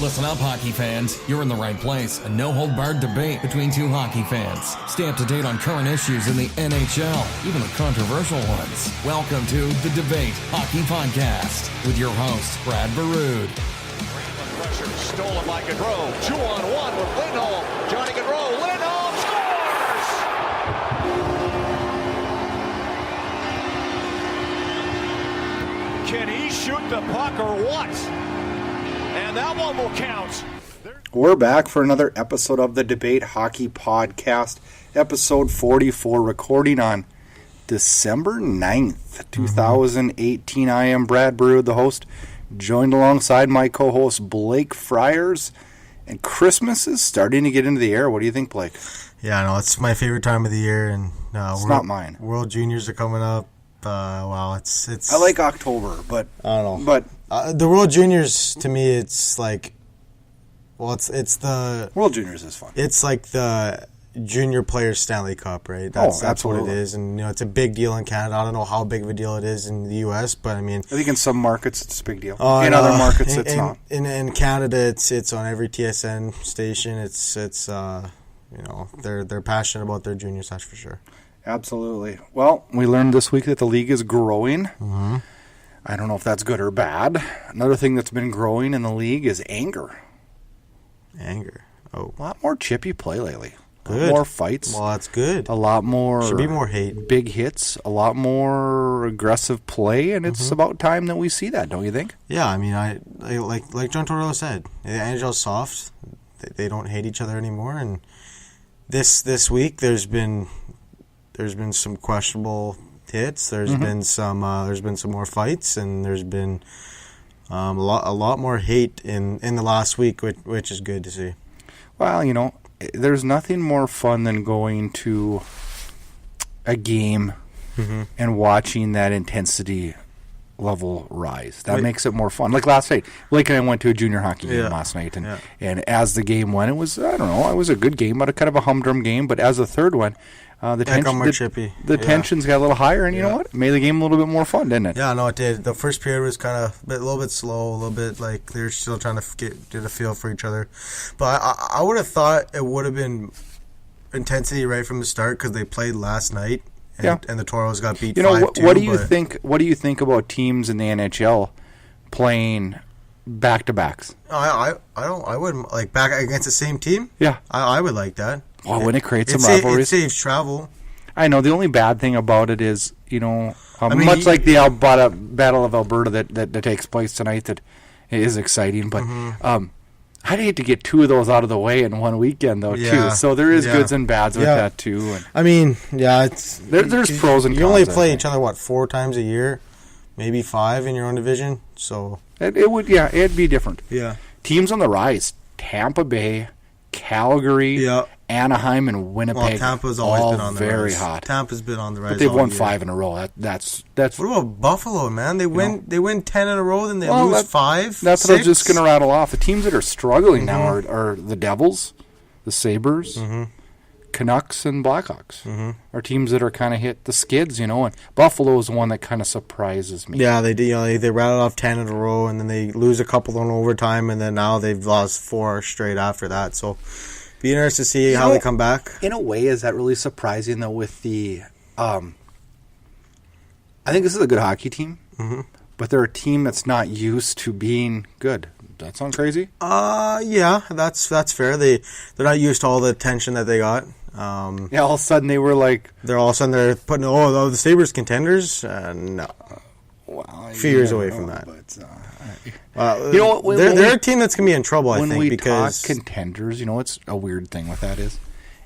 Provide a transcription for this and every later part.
Listen up, hockey fans. You're in the right place. A no-hold-barred debate between two hockey fans. Stay up to date on current issues in the NHL, even the controversial ones. Welcome to The Debate Hockey Podcast with your host, Brad Burud. Pressure stolen by Gaudreau. 2-on-1 with Lindholm. Johnny Gaudreau. Lindholm scores! Can he shoot the puck or what? And that one will count. We're back for another episode of the Debate Hockey Podcast, episode 44, recording on December 9th, 2018. I am Brad Burud, the host, joined alongside my co-host Blake Friars, and Christmas is starting to get into the air. What do you think, Blake? Yeah, I know, it's my favorite time of the year, and it's not mine. World Juniors are coming up. It's. I like October, but I don't know. But the World Juniors, to me, it's like, it's the World Juniors is fun. It's like the Junior Players Stanley Cup, right? That's what it is, and it's a big deal in Canada. I don't know how big of a deal it is in the U.S., but I mean, I think in some markets it's a big deal. In other markets, it's not. In Canada, it's on every TSN station. It's they're passionate about their juniors, that's for sure. Absolutely. Well, we learned this week that the league is growing. Mm-hmm. I don't know if that's good or bad. Another thing that's been growing in the league is anger. Oh. A lot more chippy play lately. Good. A lot more fights. Well, that's good. A lot more. Should be more hate. Big hits. A lot more aggressive play, and it's about time that we see that, don't you think? Yeah, I mean, I like John Tortorella said, the NHL's soft. They don't hate each other anymore, and this week there's been some questionable hits. There's been some more fights, and there's been a lot more hate in the last week, which is good to see. Well, there's nothing more fun than going to a game and watching that intensity level rise. That makes it more fun. Like last night, Blake and I went to a junior hockey game last night, and as the game went, it was, I don't know, it was a good game, but a kind of a humdrum game. But as the third one, the tensions got a little higher, and you know what? It made the game a little bit more fun, didn't it? Yeah, no, it did. The first period was kind of a little bit slow, a little bit like they're still trying to get a feel for each other. But I would have thought it would have been intensity right from the start because they played last night, and the Toros got beat 5-2. What do you think? What do you think about teams in the NHL playing back-to-backs? I wouldn't like back against the same team. Yeah, I would like that. Oh, when it creates some rivalries. It saves travel. I know. The only bad thing about it is, much like the Battle of Alberta that takes place tonight, that is exciting. But I'd hate to get two of those out of the way in one weekend, though, too. So there is goods and bads with that, too. And I mean, it's there's pros and cons. You only play each other, 4 times a year? Maybe 5 in your own division? So it'd be different. Yeah. Teams on the rise, Tampa Bay, Calgary, Anaheim, and Winnipeg. Well, Tampa's always been on the rise. Very hot. Tampa's been on the rise. But they've won 5 in a row. That's. What about Buffalo, man? They win 10 in a row, then they lose 5. That's 6? what I was just going to rattle off. The teams that are struggling now are the Devils, the Sabres, Canucks, and Blackhawks. Are teams that are kind of hit the skids, and Buffalo is the one that kind of surprises me. Yeah, they do. They rattled off 10 in a row, and then they lose a couple in overtime, and then now they've lost 4 straight after that. So, be interested to see how they come back. In a way, is that really surprising though? With the, I think this is a good hockey team, but they're a team that's not used to being good. Does that sound crazy? Yeah, that's fair. They're not used to all the attention that they got. All of a sudden they were like... They're putting, the Sabres contenders? No. Well, a few years away from that. But, they're a team that's going to be in trouble, I think. When we because talk contenders, what's a weird thing with that is,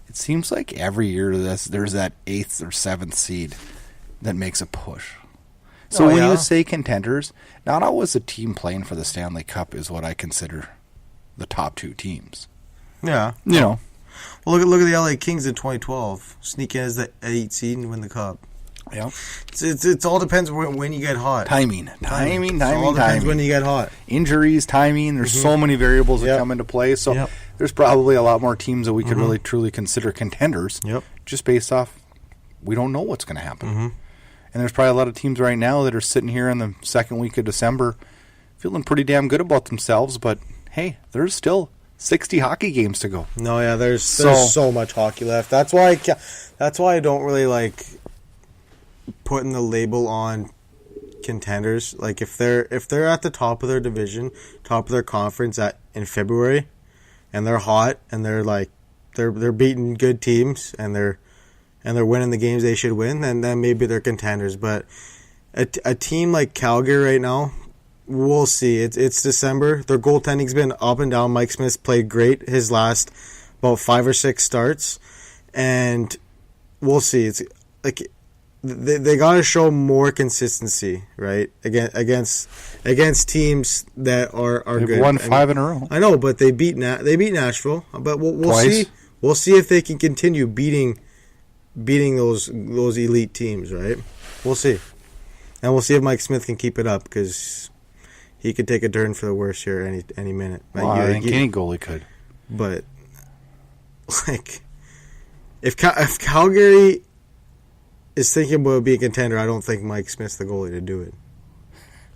it seems like every year there's that 8th or 7th seed that makes a push. So when you say contenders, not always the team playing for the Stanley Cup is what I consider the top 2 teams. Yeah. Well, look at the LA Kings in 2012. Sneak in as the 8th seed and win the cup. Yeah. It all depends when you get hot. Timing. It all depends when you get hot. Injuries, timing. There's so many variables that come into play. So there's probably a lot more teams that we could really truly consider contenders. Just based off, we don't know what's going to happen. And there's probably a lot of teams right now that are sitting here in the second week of December feeling pretty damn good about themselves, but hey, there's still 60 hockey games to go. No, yeah, there's so much hockey left. That's why I don't really like putting the label on contenders. Like if they're at the top of their division, top of their conference in February, and they're hot and they're like they're beating good teams and they're winning the games they should win, then maybe they're contenders. But a team like Calgary right now, we'll see. It's December. Their goaltending's been up and down. Mike Smith's played great his last about 5 or 6 starts, and we'll see. It's like they got to show more consistency, right? Against teams that are They've good. won 5 in a row. I know, but they beat Nashville. But we'll Twice. see. We'll see if they can continue beating those elite teams, right? We'll see, and we'll see if Mike Smith can keep it up because he could take a turn for the worse here any minute. Well, I think any goalie could. But like, if Calgary is thinking about being a contender, I don't think Mike Smith's the goalie to do it.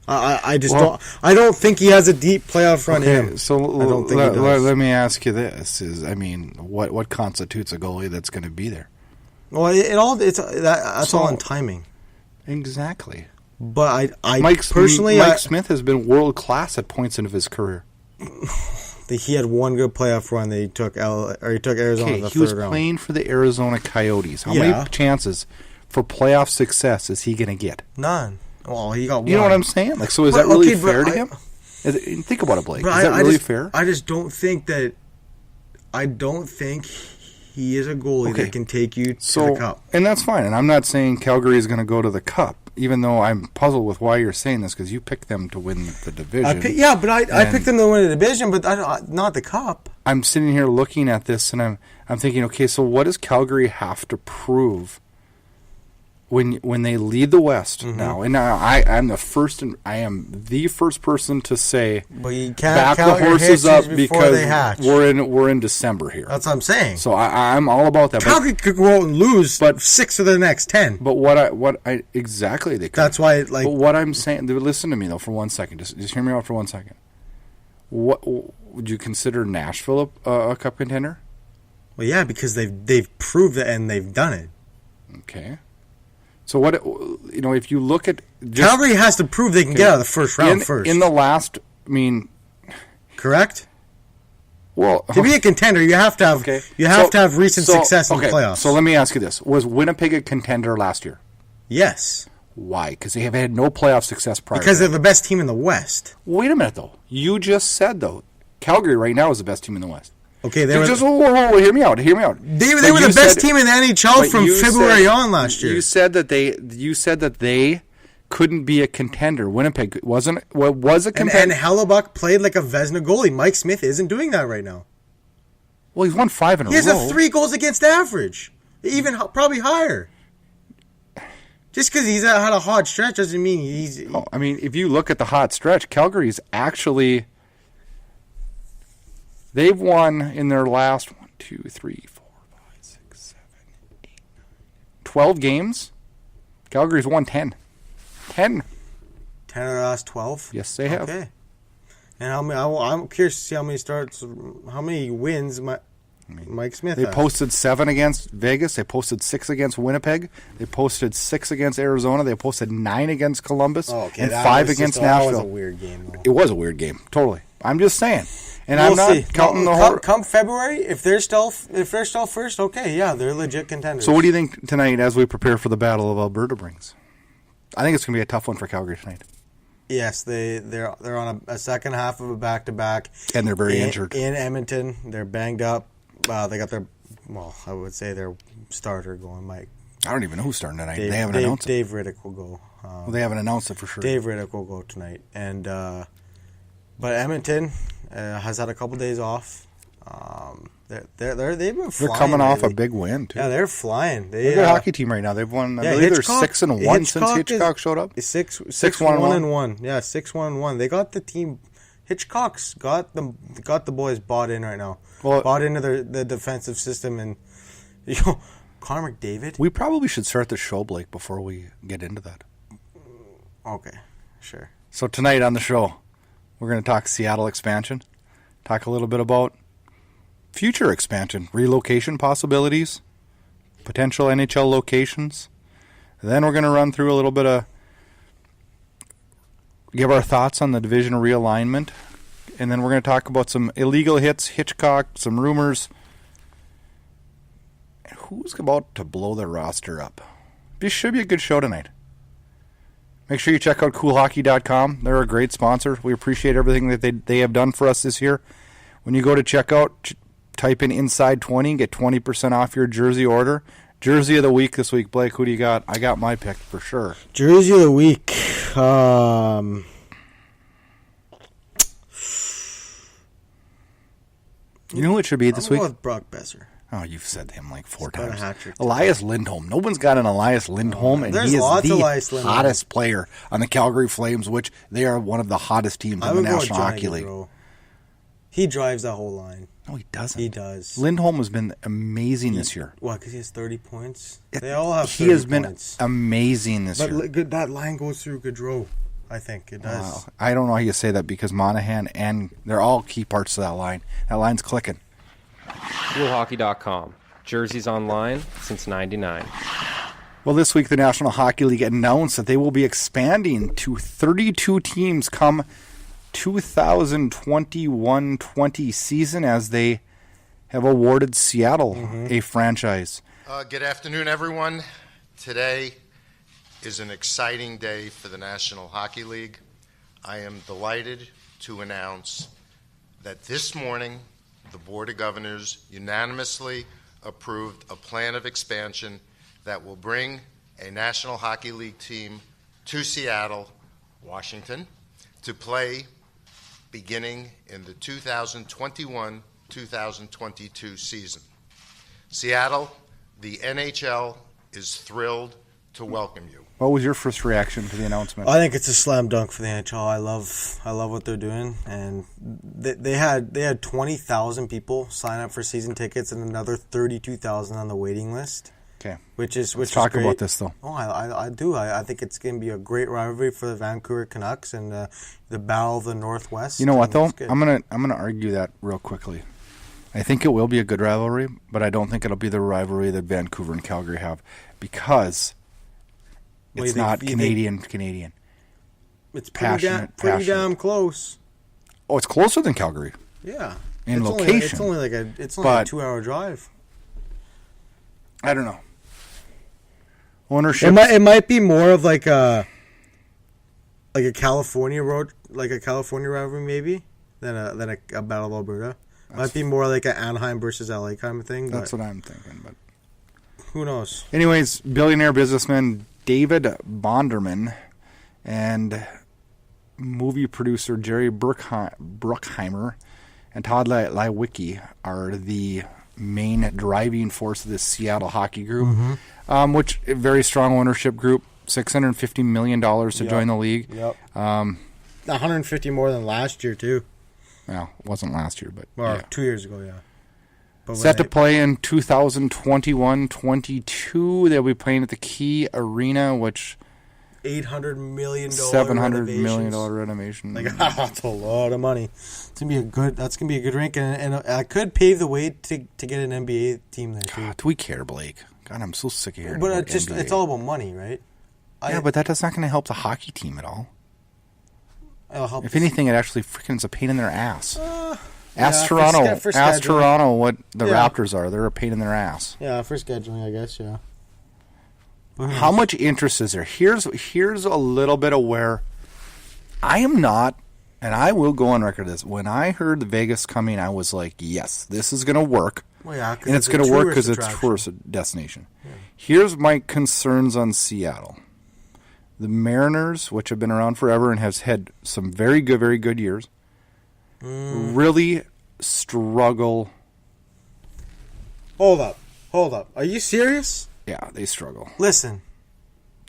I don't think he has a deep playoff run in him. So I don't think he does. let me ask you this: what constitutes a goalie that's going to be there? Well, that's all in timing. Exactly. But Mike personally, Smith has been world class at points in his career. he had one good playoff run that he took Arizona in the he was third round. playing for the Arizona Coyotes. How many chances for playoff success is he going to get? None. Well, he got one. You know what I'm saying? Like, so is that really fair to him? Think about it, Blake. Is that really fair? I just don't think that. I don't think he is a goalie that can take you to the Cup. And that's fine. And I'm not saying Calgary is going to go to the Cup, even though I'm puzzled with why you're saying this, because you picked them to win the division. I picked them to win the division, but not the Cup. I'm sitting here looking at this, and I'm thinking, okay, so what does Calgary have to prove when they lead the West now? And I am the first person to say, but you can't back count the your horses hitches up before because they hatch. we're in December here. That's what I'm saying. So I'm all about that. Calgary could go out and lose 6 of their next 10. But what I exactly they could. That's why like. But what I'm saying, listen to me though for 1 second. Just hear me out for 1 second. What would you consider Nashville a Cup contender? Well, yeah, because they've proved it and they've done it. Okay. So if you look at Calgary has to prove they can get out of the first round first. In the last, correct? Well, to be a contender, you have to have to have recent success in the playoffs. So let me ask you this: was Winnipeg a contender last year? Yes. Why? Because they have had no playoff success prior. Because they're the best team in the West. Wait a minute, though. You just said though, Calgary right now is the best team in the West. Okay, hear me out. Hear me out. They were the best team in the NHL from February on last year. You said that they couldn't be a contender. Winnipeg was a contender. And Hellebuck played like a Vezina goalie. Mike Smith isn't doing that right now. Well, he's won 5 in a row. He has a 3 goals against average, even probably higher. Just because he's had a hot stretch doesn't mean he's. If you look at the hot stretch, Calgary's actually. They've won in their last 12 games. Calgary's won 10. 10 of the last 12? Yes, they have. Okay. And I'm curious to see how many starts, how many wins Mike Smith They has. posted 7 against Vegas. They posted 6 against Winnipeg. They posted 6 against Arizona. They posted 9 against Columbus and 5 against Nashville. That was a weird game, though. It was a weird game, totally. I'm just saying. And we'll I'm not see. counting the whole. Come February, if they're still first, okay, yeah, they're legit contenders. So, what do you think tonight as we prepare for the Battle of Alberta brings? I think it's going to be a tough one for Calgary tonight. Yes, they're on a second half of a back-to-back, and they're very injured in Edmonton. They're banged up. They got I would say their starter going, Mike. I don't even know who's starting tonight. They haven't announced it. Dave Riddick will go. They haven't announced it for sure. Dave Riddick will go tonight, and but Edmonton has had a couple days off. They've been flying. They're coming off a lately. big win too. Yeah, they're flying. They're a good hockey team right now. They've won. I believe they're 6-1 since Hitchcock showed up. 6-1-1. Yeah, 6-1-1. They got the team. Hitchcock's got the boys bought in right now. Bought into the defensive system, and Connor McDavid. We probably should start the show, Blake, before we get into that. Okay, sure. So tonight on the show, we're going to talk Seattle expansion. talk a little bit about future expansion, relocation possibilities, potential NHL locations. Then we're going to run through a little bit of, give our thoughts on the division realignment. And then we're going to talk about some illegal hits, Hitchcock, some rumors. And who's about to blow their roster up? This should be a good show tonight. Make sure you check out coolhockey.com. They're a great sponsor. We appreciate everything that they have done for us this year. When you go to checkout, type in Inside 20 and get 20% off your jersey order. Jersey of the week this week, Blake. Who do you got? I got my pick for sure. Jersey of the week. You know who it should be this week? I'm going with Brock Besser. Oh, you've said him like 4 He's got a times. hat trick. Elias Lindholm. No one's got an Elias Lindholm, and There's he is lots of the Elias Lindholm. hottest player on the Calgary Flames, which they are one of the hottest teams I in the would go with National Johnny Hockey League. Gaudreau. He drives that whole line. No, he doesn't. He does. Lindholm has been amazing this year. What, because he has 30 points? They all have 30 He has been points. amazing this year. But that line goes through Gaudreau. I think it does. Wow. I don't know how you say that because Monahan and they're all key parts of that line. That line's clicking. Coolhockey.com. Jerseys online since '99. Well, this week the National Hockey League announced that they will be expanding to 32 teams come 2021-20 season as they have awarded Seattle a franchise. Good afternoon, everyone. Today is an exciting day for the National Hockey League. I am delighted to announce that this morning the Board of Governors unanimously approved a plan of expansion that will bring a National Hockey League team to Seattle, Washington, to play beginning in the 2021-2022 season. Seattle, the NHL is thrilled to welcome you. What was your first reaction to the announcement? I think it's a slam dunk for the NHL. I love what they're doing, and they had 20,000 people sign up for season tickets and another 32,000 on the waiting list. Okay, Let's talk great. about this though. Oh, I do. I think it's going to be a great rivalry for the Vancouver Canucks and the Battle of the Northwest. You know what though? It's good. I'm gonna argue that real quickly. I think it will be a good rivalry, but I don't think it'll be the rivalry that Vancouver and Calgary have because it's not Canadian. It's passionate. pretty damn close. Oh, it's closer than Calgary. Yeah. In it's location. Only a 2-hour drive. I don't know. Ownership. It might be more of like a California rivalry maybe than a Battle of Alberta. Might be more like an Anaheim versus LA kind of thing. That's what I'm thinking, but who knows? anyways, billionaire businessman David Bonderman and movie producer Jerry Bruckheimer and Todd Lewicki are the main driving force of this Seattle hockey group, which a very strong ownership group, $650 million to join the league. Yep. 150 more than last year too. Well, it wasn't last year, but 2 years ago, yeah. But set to play in 2021-22. They'll be playing at the Key Arena, which $800 million $700 million renovation. That's a lot of money. That's gonna be a good rink, and I could pave the way to get an NBA team there too. God, do we care, Blake? God, I'm so sick of hearing But about it's NBA. all about money, right? But that's not going to help the hockey team at all. It'll help. If anything, it actually freaking is a pain in their ass. yeah, Ask Toronto. for Ask scheduling. Toronto what the Yeah. Raptors are. They're a pain in their ass. Yeah, for scheduling, I guess. Yeah. How much interest is there? Here's a little bit of where I am not, and I will go on record this. When I heard the Vegas coming, I was like, yes, this is going to work. Well, yeah, 'cause and it's a going to work tourist because it's a attraction. tourist destination. Yeah. Here's my concerns on Seattle. The Mariners, which have been around forever and has had some very good years, really struggle. Hold up. Are you serious? Yeah, they struggle. Listen.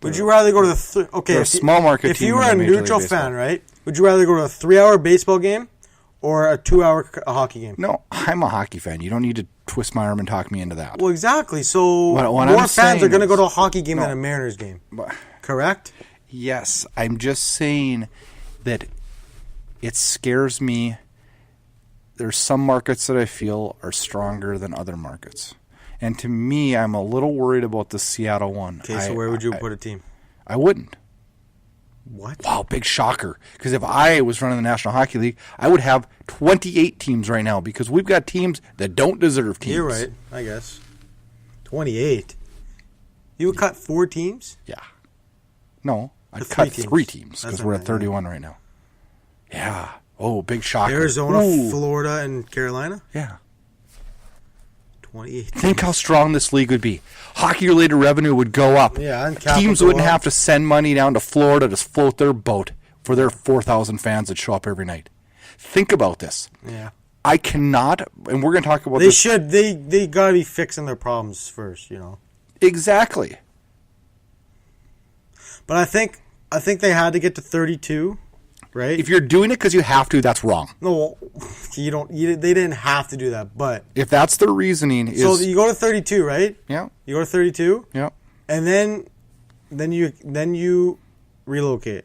Would you rather go to the they're a small market If team you were in a Major League neutral Baseball. fan, right? Would you rather go to a 3-hour baseball game or a 2-hour hockey game? No, I'm a hockey fan. You don't need to twist my arm and talk me into that. Well, exactly. So What more I'm fans saying are going to is- go to a hockey game No. than a Mariners game. But- Correct? Yes, I'm just saying that it scares me. there's some markets that I feel are stronger than other markets. And to me, I'm a little worried about the Seattle one. Okay, so where would you put a team? I wouldn't. What? Wow, big shocker. Because if I was running the National Hockey League, I would have 28 teams right now because we've got teams that don't deserve teams. You're right, I guess. 28? You would cut 4 teams? Yeah. No, I'd To cut 3 3 teams. teams That's because we're what at I meant. 31 right now. Yeah. Oh, big shocker. Arizona, Ooh. Florida, and Carolina? Yeah. 28. Think how strong this league would be. Hockey-related revenue would go up. Yeah, and cap teams would go wouldn't up. have to send money down to Florida to float their boat for their 4,000 fans that show up every night. Think about this. Yeah. I cannot, and we're going to talk about They this. should. They got to be fixing their problems first, Exactly. But I think they had to get to 32, right? If you're doing it because you have to, that's wrong. No, you don't. They didn't have to do that, but If that's their reasoning, is so you go to 32, right? yeah, You go to 32, yeah. and then you relocate.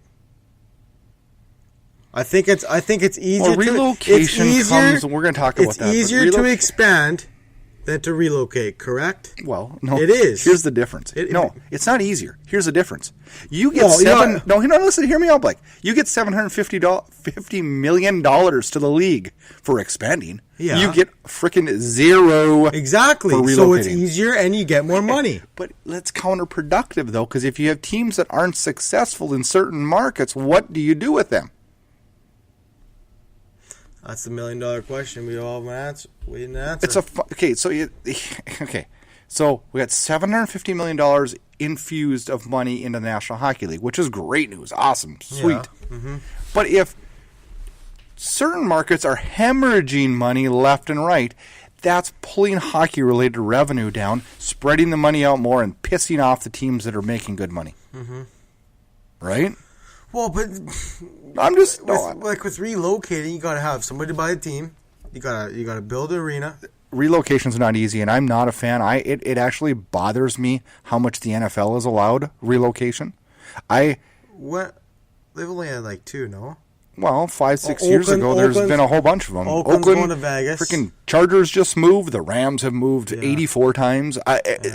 I think it's easier. Well, relocation comes. We're going to talk about It's that. but easier to expand than to relocate. Correct? Well, no, It is. Here's the difference. No, it's not easier. Here's the difference. You get Well, listen, hear me out, Blake. You get $750 million to the league for expanding. Yeah. You get freaking zero. Exactly. For So it's relocating. easier, and you get more money. But that's counterproductive, though, because if you have teams that aren't successful in certain markets, what do you do with them? That's the $1 million question. We all have waiting to answer. It's okay. So So we got $750 million infused of money into the National Hockey League, which is great news. Awesome, sweet. Yeah. Mm-hmm. But if certain markets are hemorrhaging money left and right, that's pulling hockey-related revenue down, spreading the money out more, and pissing off the teams that are making good money. Mm-hmm. Right? Well, but I'm just with relocating, you got to have somebody to buy a team. You gotta build an arena. relocation's not easy, and I'm not a fan. It actually bothers me how much the NFL is allowed relocation. What? They've only had like 2, no? Well, 5-6 years ago, there's been a whole bunch of them. Oakland's going to Vegas. Freaking Chargers just moved. The Rams have moved 84 times.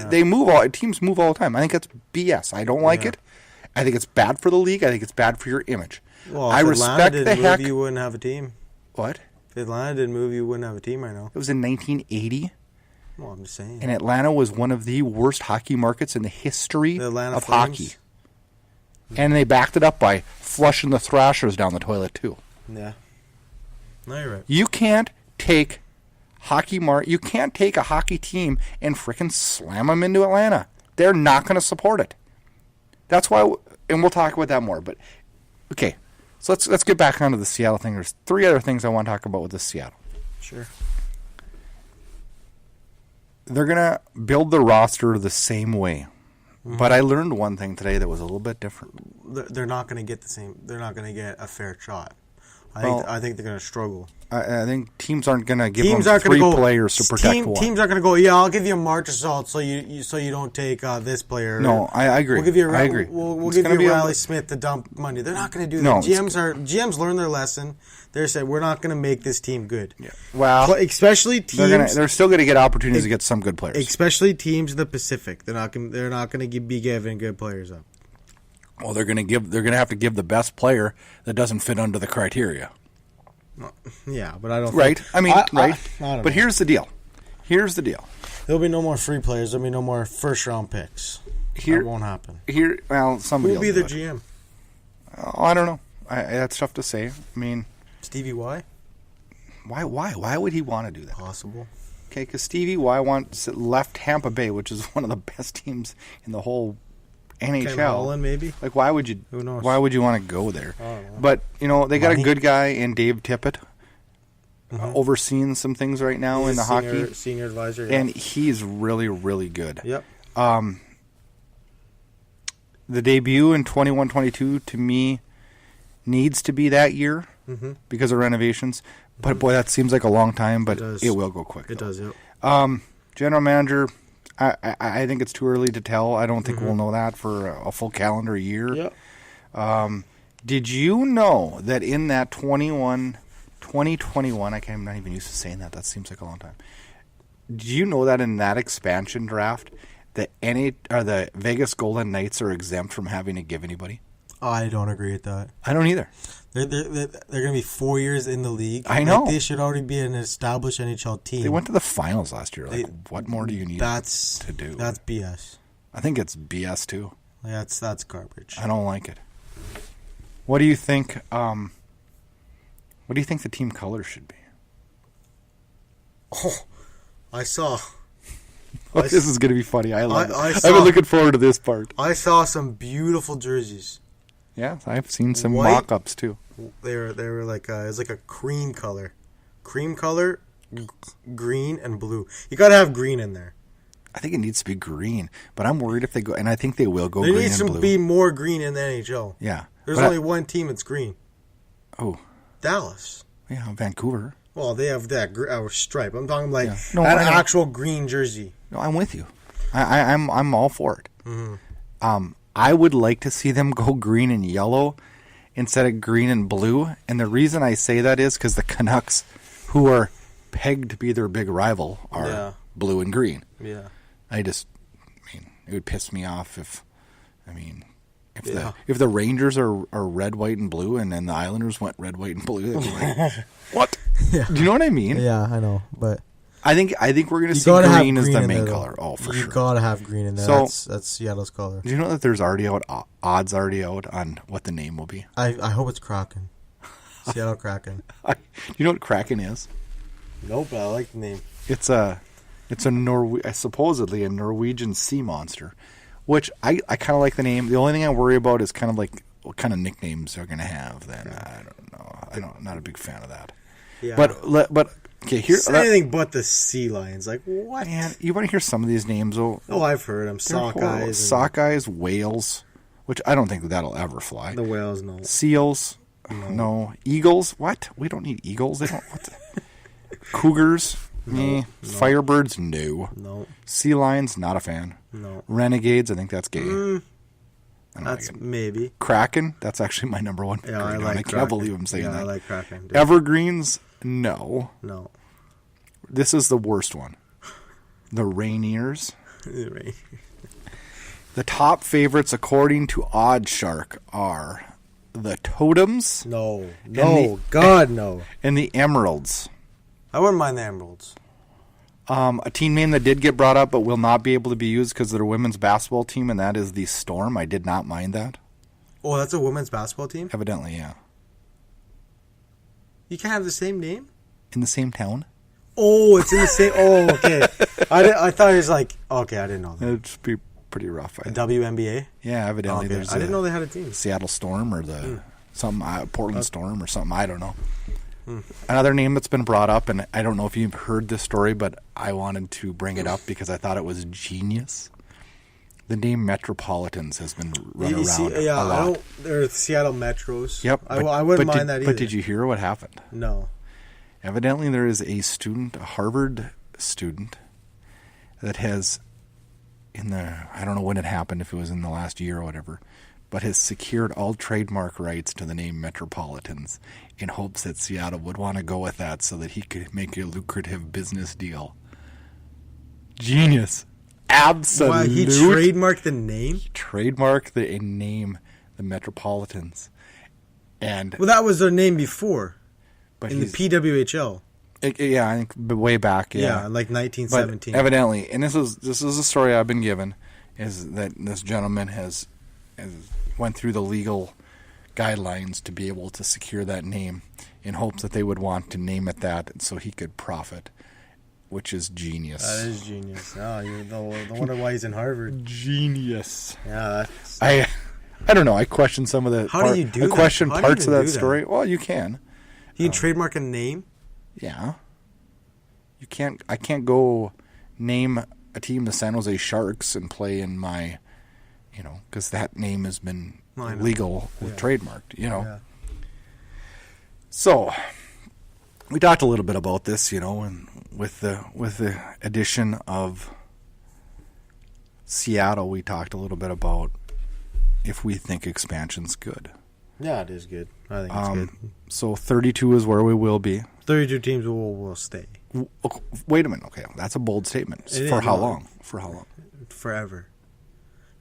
They move all. Teams move all the time. I think that's BS. I don't like it. I think it's bad for the league. I think it's bad for your image. Well, I if respect Atlanta the didn't heck. move, you wouldn't have a team. What? If Atlanta didn't move, you wouldn't have a team right now. It was in 1980, Well, I'm just saying. and Atlanta was one of the worst hockey markets in the history The Atlanta of Flames. hockey. And they backed it up by flushing the Thrashers down the toilet too. Yeah. No, you're right. You can't take you can't take a hockey team and frickin' slam them into Atlanta. They're not going to support it. That's why, and we'll talk about that more. But okay, so let's get back onto the Seattle thing. There's 3 other things I want to talk about with the Seattle. Sure. They're going to build the roster the same way. But I learned one thing today that was a little bit different. They're not going to get the same. They're not going to get a fair shot. I think they're going to struggle. I think teams aren't going to give Teams them aren't going 3 to go. players to protect one. Teams aren't going to go. Yeah, I'll give you a March assault so you don't take this player. No, I agree. We'll give you. I agree. We'll It's give gonna you be Riley Smith to dump money. They're not going to do No, that. GMs learned their lesson. They said we're not going to make this team good. Yeah. Well, especially teams. they're still going to get opportunities to get some good players. Especially teams in the Pacific. They're not going to be giving good players up. Well, they're going to have to give the best player that doesn't fit under the criteria. Yeah, but I don't. Right? Think, I mean, right? I don't But know. here's the deal. There'll be no more free players. There'll be no more first round picks. That won't happen. Well, somebody Who'll be will their do it. GM? Oh, I don't know. That's tough to say. I mean, Stevie Y? why would he want to do that? Possible. Okay, because Stevie Y left Tampa Bay, which is one of the best teams in the whole NHL. Ken Holland, maybe? Like, why would you? Who knows? Why would you want to go there? I don't know. But they got Money. a good guy in Dave Tippett, overseeing some things right now in the hockey, Senior advisor. Yeah. and he's really, really good. Yep. The debut in 21-22 to me needs to be that year because of renovations. But boy, that seems like a long time. But does. it will go quick. It though. does, yep. General manager, I think it's too early to tell. I don't think we'll know that for a full calendar year. Yep. Did you know that in that 21-22 2021, I'm not even used to saying that. That seems like a long time. Do you know that in that expansion draft, the Vegas Golden Knights are exempt from having to give anybody? I don't agree with that. I don't either. They're going to be 4 years in the league. I know. Like, they should already be an established NHL team. They went to the finals last year. Like, what more do you need to do? That's BS. I think it's BS too. That's garbage. I don't like it. What do you think? What do you think the team colors should be? Oh, I saw. This is going to be funny. I love it. I've been looking forward to this part. I saw some beautiful jerseys. Yeah, I've seen some White. mock-ups too. They were like it's like a cream color, green and blue. You gotta have green in there. I think it needs to be green, but I'm worried if they go, and I think they will go There green needs and to blue. be more green in the NHL. Yeah, There's but only one team that's green. Oh, Dallas. yeah, Vancouver. Well, they have that stripe. I'm talking like Yeah. No, an I know. actual green jersey. No, I'm with you. I'm all for it. Mm-hmm. I would like to see them go green and yellow instead of green and blue. And the reason I say that is because the Canucks, who are pegged to be their big rival, are blue and green. Yeah. It would piss me off if the Rangers are red, white, and blue, and then the Islanders went red, white, and blue. They'd be like, what? Yeah. Do you know what I mean? Yeah, I know, but I think we're going to see green as the main color. Oh, for sure. You gotta have green in there. So, that's Seattle's color. Do you know that there's odds already out on what the name will be? I hope it's Kraken. Seattle Kraken. Do you know what Kraken is? Nope, but I like the name. It's supposedly a Norwegian sea monster, which I kind of like the name. The only thing I worry about is kind of like what kind of nicknames they're going to have. Then I don't know. I'm not a big fan of that. Yeah. But okay, here. It's anything but the sea lions. Like what? Man, you want to hear some of these names? Oh, I've heard them. Sockeyes. Sockeyes, whales, which I don't think that'll ever fly. The whales, no. Seals, no. Eagles, what? We don't need eagles. They don't. What? Cougars, no. Firebirds, no. No. Sea lions, not a fan. No. Renegades, I think that's gay. That's maybe. Kraken, that's actually my number one. Yeah, I like I can't believe I'm saying that. I like Kraken. Dude. Evergreens, no. No. This is the worst one. The Rainiers. The top favorites, according to Oddshark, are the Totems. No. God, no. And the Emeralds. I wouldn't mind the Emeralds. A team name that did get brought up but will not be able to be used because they're a women's basketball team, and that is the Storm. I did not mind that. Oh, that's a women's basketball team? Evidently, yeah. You can have the same name? In the same town? Oh, it's in the same... Oh, okay. I thought it was like... Okay, I didn't know that. It'd just be pretty rough. WNBA? Yeah, evidently. Okay. I didn't know they had a team. Seattle Storm or the Portland Storm or something. I don't know. Another name that's been brought up, and I don't know if you've heard this story, but I wanted to bring it up because I thought it was genius. The name Metropolitans has been run around a lot. They're Seattle Metros. Yep. I wouldn't mind that either. But did you hear what happened? No. Evidently, there is a Harvard student, that has, I don't know when it happened, if it was in the last year or whatever, but has secured all trademark rights to the name Metropolitans in hopes that Seattle would want to go with that so that he could make a lucrative business deal. Genius. Absolute. Wow, he trademarked the name? Trademarked the name, the Metropolitans. And well, that was their name before. But in the PWHL. Yeah, I think way back. Yeah, like 1917. But evidently, and this is a story I've been given, is that this gentleman has went through the legal guidelines to be able to secure that name in hopes that they would want to name it that so he could profit, which is genius. That is genius. Oh, no wonder why he's in Harvard. Genius. Yeah. I don't know. I question some of the. How do you do that? I question How parts of that do story. Well, you can. You can trademark a name? Yeah. You can't. I can't go name a team the San Jose Sharks and play in my, because that name has been legal with trademarked. Yeah. So we talked a little bit about this, and with the addition of Seattle, we talked a little bit about if we think expansion's good. Yeah, it is good. I think it's good. So 32 is where we will be. 32 teams will stay. Wait a minute. Okay, that's a bold statement. It For is, how no. long? For how long? Forever.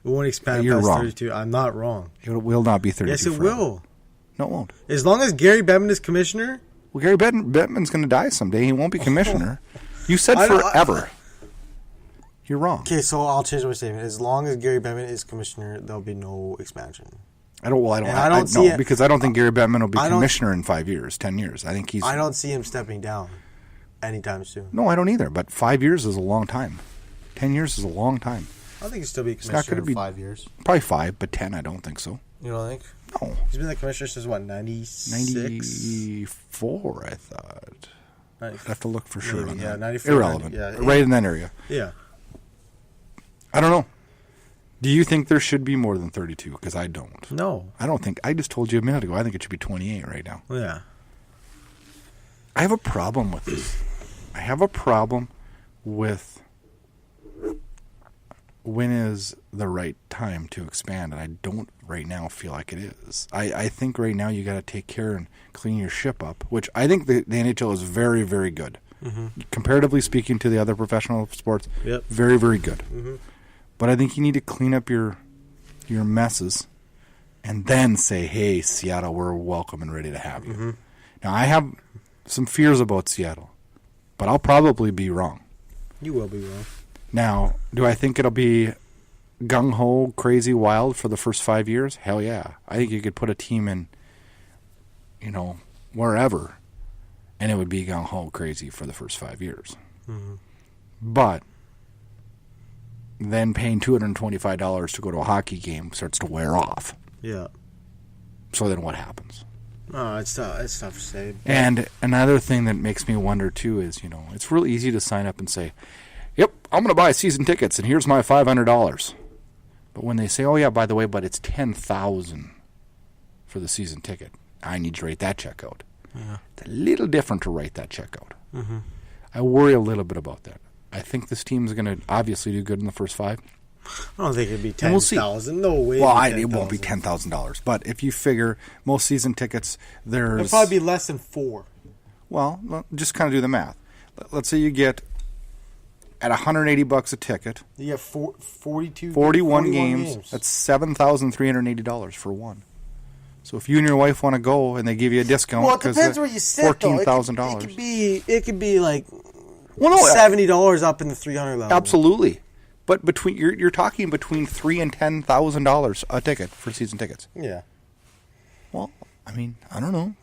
It won't expand You're past wrong. 32. I'm not wrong. It will not be 32. Yes, it forever. will. No, it won't. As long as Gary Bettman is commissioner. Well, Gary Bettman's going to die someday. He won't be commissioner. You said I don't- forever. You're wrong. Okay, so I'll change my statement. As long as Gary Bettman is commissioner, there'll be no expansion. I don't. Well, I don't. And I don't see it- because I don't think Gary Bettman will be I don't- commissioner in 5 years, 10 years. I think he's. I don't see him stepping down anytime soon. No, I don't either. But 5 years is a long time. 10 years is a long time. I think he'll still be not commissioner gonna in be- 5 years. Probably 5, but 10, I don't think so. You don't think? No, He's been the commissioner since what, 96? 94, I thought. I'd have to look for sure. Maybe, on yeah, that. 94, Irrelevant. 90, yeah. Right in that area. Yeah. I don't know. Do you think there should be more than 32? Because I don't. No. I don't think. I just told you a minute ago. I think it should be 28 right now. Yeah. I have a problem with this. I have a problem with when is the right time to expand, and I don't right now feel like it is. I think right now you got to take care and clean your ship up, which I think the NHL is very, very good. Comparatively speaking to the other professional sports, Yep. very, very good. But I think you need to clean up your messes and then say, hey, Seattle, we're welcome and ready to have you. Now, I have some fears about Seattle, but I'll probably be wrong. You will be wrong. Now, do I think it'll be gung-ho, crazy, wild for the first 5 years? Hell yeah. I think you could put a team in, wherever, and it would be gung-ho, crazy for the first 5 years. But then paying $225 to go to a hockey game starts to wear off. Yeah. So then what happens? Oh, it's tough to say. And another thing that makes me wonder, too, is, it's real easy to sign up and say, yep, I'm going to buy season tickets, and here's my $500. But when they say, oh, yeah, by the way, but it's $10,000 for the season ticket, I need to write that check out. Yeah. It's a little different to write that check out. I worry a little bit about that. I think this team is going to obviously do good in the first 5. I don't think it'd be And we'll see. 10,000. No way. Well, it won't be $10,000. But if you figure most season tickets, It'll there's... probably be less than 4. Well, just kind of do the math. Let's say you get, at $180 a ticket, You get 41 41 games. That's $7,380 for one. So if you and your wife want to go and they give you a discount, Well, it depends where you sit, though. $14,000. It could be like $70 up in the 300 level. Absolutely. But you're talking between $3,000 and $10,000 a ticket for season tickets. Yeah. Well, I don't know.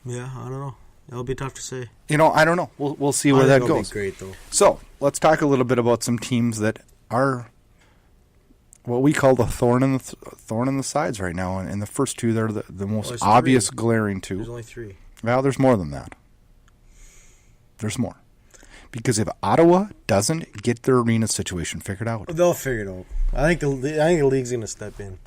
Yeah, I don't know. It'll be tough to say. I don't know. We'll see where that goes. Be great though. So let's talk a little bit about some teams that are what we call the thorn in the sides right now. And the first two, they're the most obvious, glaring two. There's only 3. Well, there's more than that. There's more. Because if Ottawa doesn't get their arena situation figured out, They'll figure it out. I think the league's going to step in.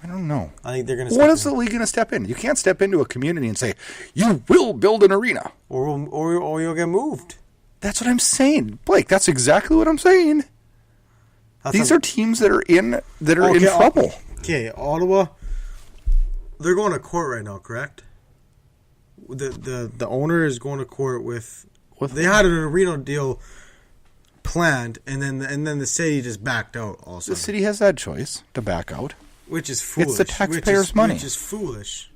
I don't know. I think they're going to. What is the league going to step in? You can't step into a community and say you will build an arena, or you'll get moved. That's what I'm saying, Blake. That's exactly what I'm saying. These are teams that are in trouble. Okay, Ottawa. They're going to court right now, correct? The owner is going to court with. They had an arena deal planned, and then the city just backed out. Also, The city has that choice to back out. which is foolish. It's the taxpayers' money. Which is foolish.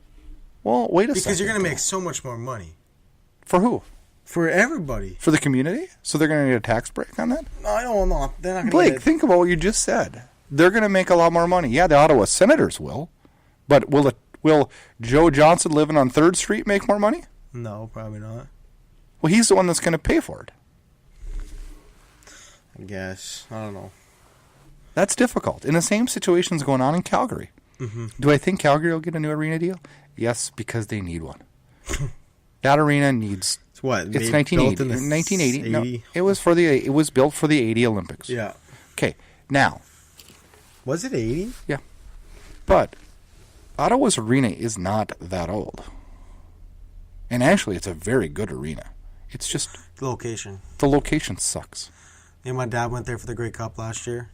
Well, wait a second. Because you're going to make so much more money For who? for everybody. For the community? So they're going to get a tax break on that? No, I don't know. They're not going to. Blake, think about what you just said. They're going to make a lot more money. Yeah, the Ottawa Senators will. But will Joe Johnson living on 3rd Street make more money? No, probably not. Well, he's the one that's going to pay for it. I guess. I don't know. That's difficult. And the same situation's going on in Calgary. Mm-hmm. Do I think Calgary will get a new arena deal? Yes, because they need one. That arena needs... It's what? It's built 1980. in the 1980. No, 80? it was built for the 80 Olympics. Yeah. Okay, now... Was it 80? Yeah. But Ottawa's arena is not that old. And actually, it's a very good arena. It's just... Location. The location sucks. Me and my dad went there for the Grey Cup last year.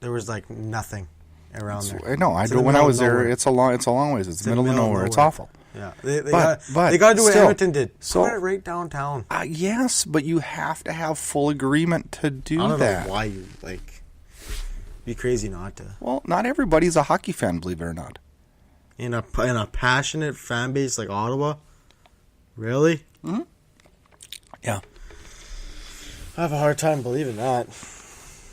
There was like nothing. around there. No, I It's do. in the when I middle was of there, nowhere. it's a long ways. It's the middle of nowhere. It's awful. Yeah, they But got to do what still, Edmonton did. so- Put it right downtown. Yes, but you have to have full agreement to do I don't that. know why you be crazy not to. Well, not everybody's a hockey fan, believe it or not. In a passionate fan base like Ottawa, really? Yeah. I have a hard time believing that.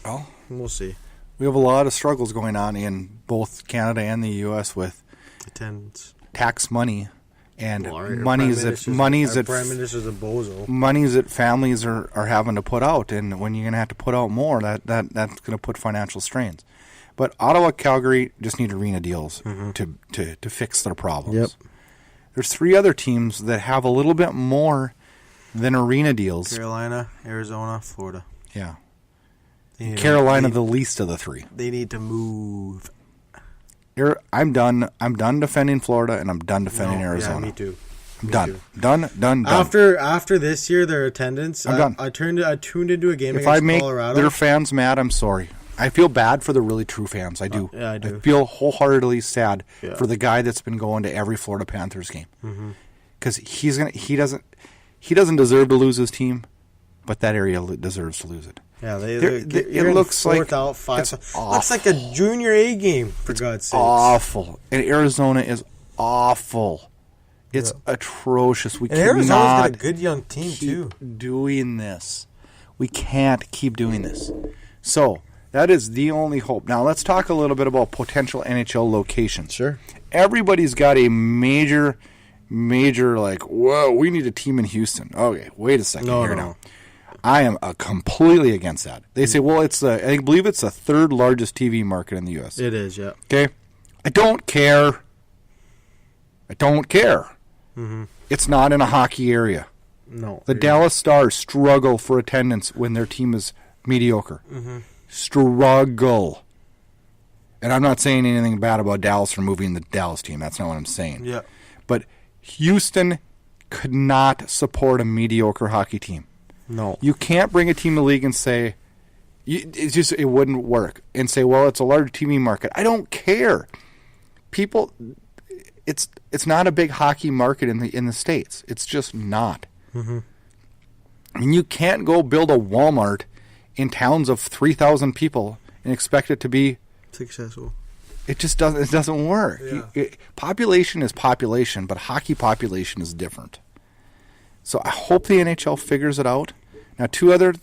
Well, We'll see. we have a lot of struggles going on in both Canada and the U.S. with Attendance. tax money and Well, our monies Prime Minister's a bozo. monies that families are having to put out, and when you're going to have to put out more, that's going to put financial strains. But Ottawa, Calgary just need arena deals to fix their problems. Yep. There's 3 other teams that have a little bit more than arena deals. Carolina, Arizona, Florida. Yeah. They need Carolina, to, the least of the 3. they need to move. I'm done. I'm done defending Florida, and I'm done defending No, Arizona. Yeah, me too. I'm Me done. too. Done. After this year, their attendance. I'm done. I tuned into a game If I against make Colorado. their fans mad, I'm sorry. I feel bad for the really true fans. I do. Yeah, I do. I feel wholeheartedly sad Yeah. for the guy that's been going to every Florida Panthers game because he doesn't deserve to lose his team, but that area deserves to lose it. Yeah, It looks like out, 5. it's Looks like a junior A game, for God's sake. Awful, and Arizona is awful. It's atrocious. We And Arizona's cannot got a good young team, too. keep doing this. We can't keep doing this. So that is the only hope. Now let's talk a little bit about potential NHL locations. Sure. Everybody's got a major whoa, we need a team in Houston. Okay, wait a second here now. I am completely against that. They say, well, I believe it's the 3rd largest TV market in the U.S. It is, yeah. Okay? I don't care. It's not in a hockey area. No. The Dallas Stars struggle for attendance when their team is mediocre. Struggle. And I'm not saying anything bad about Dallas removing the Dallas team. That's not what I'm saying. Yeah. But Houston could not support a mediocre hockey team. No. You can't bring a team to the league and say, it wouldn't work. And say, well, it's a large TV market. I don't care. People, it's not a big hockey market in the States. It's just not. I mean, you can't go build a Walmart in towns of 3,000 people and expect it to be Successful. It just doesn't. It doesn't work. Yeah. Population is population, but hockey population is different. So I hope the NHL figures it out. Now, 2 other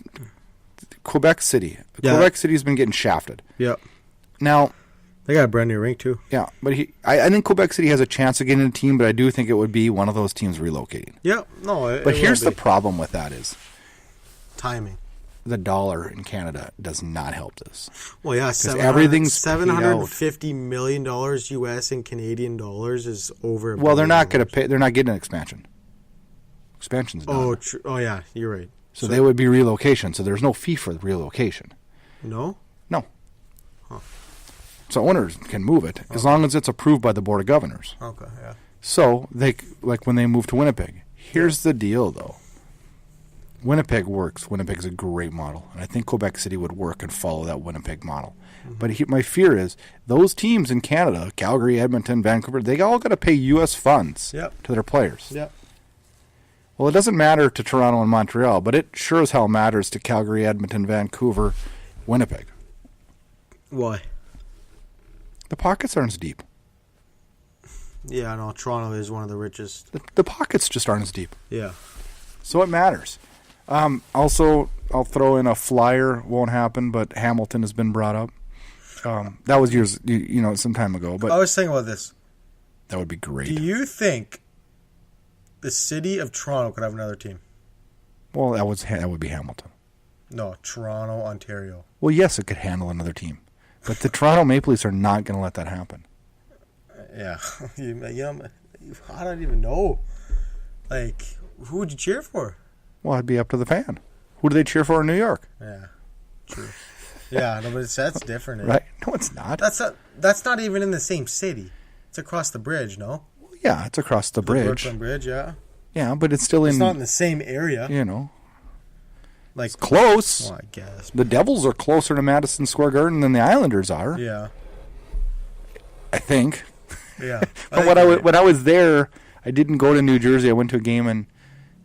Quebec City. Yeah. Quebec City's been getting shafted. Yep. Now, They got a brand new rink, too. yeah, but I think Quebec City has a chance of getting a team, but I do think it would be one of those teams relocating. Yep. No, But here's the problem with that is timing. the dollar in Canada does not help this. Well, yeah, everything's $750 million US in Canadian dollars is over. Well, they're not going to pay. They're not getting an expansion. Expansion's done. Oh, oh yeah, you're right. So they would be relocation. So there's no fee for the relocation. No. No. So owners can move it as long as it's approved by the Board of Governors. Okay. Yeah. So they when they move to Winnipeg. Here's the deal, though. Winnipeg works. Winnipeg's a great model, and I think Quebec City would work and follow that Winnipeg model. But my fear is those teams in Canada, Calgary, Edmonton, Vancouver, they all got to pay U.S. funds to their players. Yep. Well, it doesn't matter to Toronto and Montreal, but it sure as hell matters to Calgary, Edmonton, Vancouver, Winnipeg. Why? The pockets aren't as deep. Yeah, no. Toronto is one of the richest. The pockets just aren't as deep. Yeah. So it matters. Also, I'll throw in a flyer. Won't happen, but Hamilton has been brought up. That was years, some time ago. But I was thinking about this. that would be great. Do you think the city of Toronto could have another team? Well, that would be Hamilton. No, Toronto, Ontario. Well, yes, it could handle another team, but the Toronto Maple Leafs are not going to let that happen. Yeah. I don't even know. Like, who would you cheer for? Well, it'd be up to the fan. Who do they cheer for in New York? Yeah. True. Yeah, no, but that's different. Right? No, it's not. That's not even in the same city. It's across the bridge, no? Yeah, it's across the bridge. Brooklyn Bridge, yeah. Yeah, but it's still It's not in the same area. Like it's close. Well, I guess. The Devils are closer to Madison Square Garden than the Islanders are. Yeah. I think. Yeah. But when I was there, I didn't go to New Jersey. I went to a game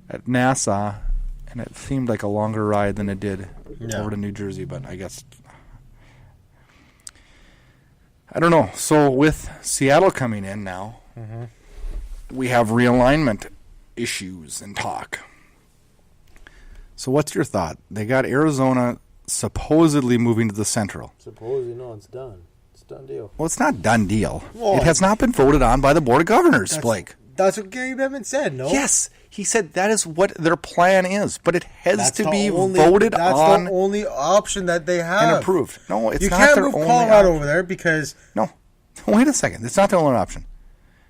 at Nassau, and it seemed like a longer ride than it did over to New Jersey. But I guess I don't know. So with Seattle coming in now, we have realignment issues and talk. So what's your thought? They got Arizona supposedly moving to the Central. Supposedly, no, it's done. It's a done deal. Well, it's not a done deal. It has not been voted on by the Board of Governors, Blake. That's what Gary Bettman said, no? Yes, he said that is what their plan is, but it has to be voted on. That's the only option that they have. And approved. No, it's you not can't their move only Colorado option. over there because... No. Wait a second. It's not their only option.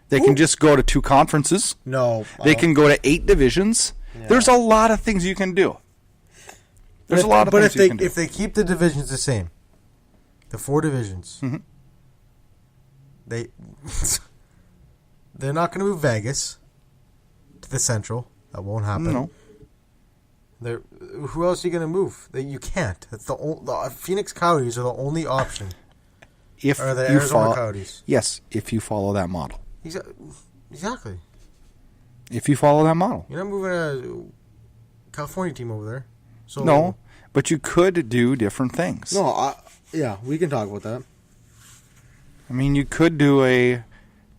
They can just go to 2 conferences. No. They can go to 8 divisions. Yeah. There's a lot of things you can do. There's a lot of things you can do. If they keep the divisions the same, the 4 divisions, they're not going to move Vegas to the Central. That won't happen. No. Who else are you going to move? You can't. That's the Phoenix Coyotes are the only option. Or the Arizona Coyotes. Yes, if you follow that model. Exactly. If you follow that model. You're not moving a California team over there. So no, but you could do different things. No, we can talk about that. I mean, you could do a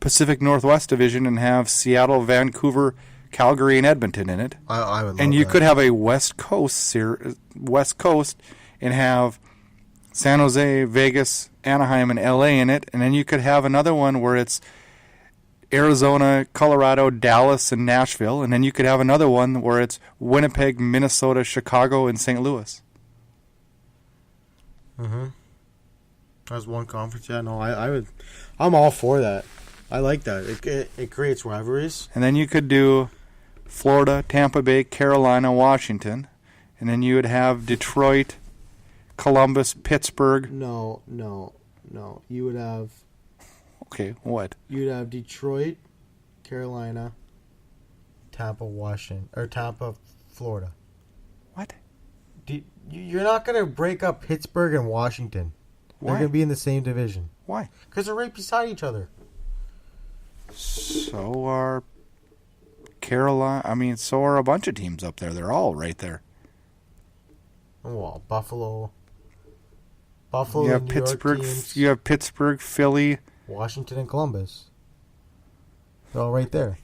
Pacific Northwest division and have Seattle, Vancouver, Calgary, and Edmonton in it. I would love and you that. could have a West Coast and have San Jose, Vegas, Anaheim, and LA in it. And then you could have another one where it's Arizona, Colorado, Dallas, and Nashville. And then you could have another one where it's Winnipeg, Minnesota, Chicago, and St. Louis. That's one conference. Yeah, no, I'm all for that. I like that. It creates rivalries. And then you could do Florida, Tampa Bay, Carolina, Washington. And then you would have Detroit, Columbus, Pittsburgh. No. You would have... Okay, what? You'd have Detroit, Carolina, Tampa, Washington, or Tampa, Florida. What? You're not going to break up Pittsburgh and Washington. Why? They're going to be in the same division. Why? Because they're right beside each other. So are Carolina. I mean, so are a bunch of teams up there. They're all right there. Well, Buffalo. You have New Pittsburgh. York teams, You have Pittsburgh, Philly. Washington, and Columbus. They're all right there.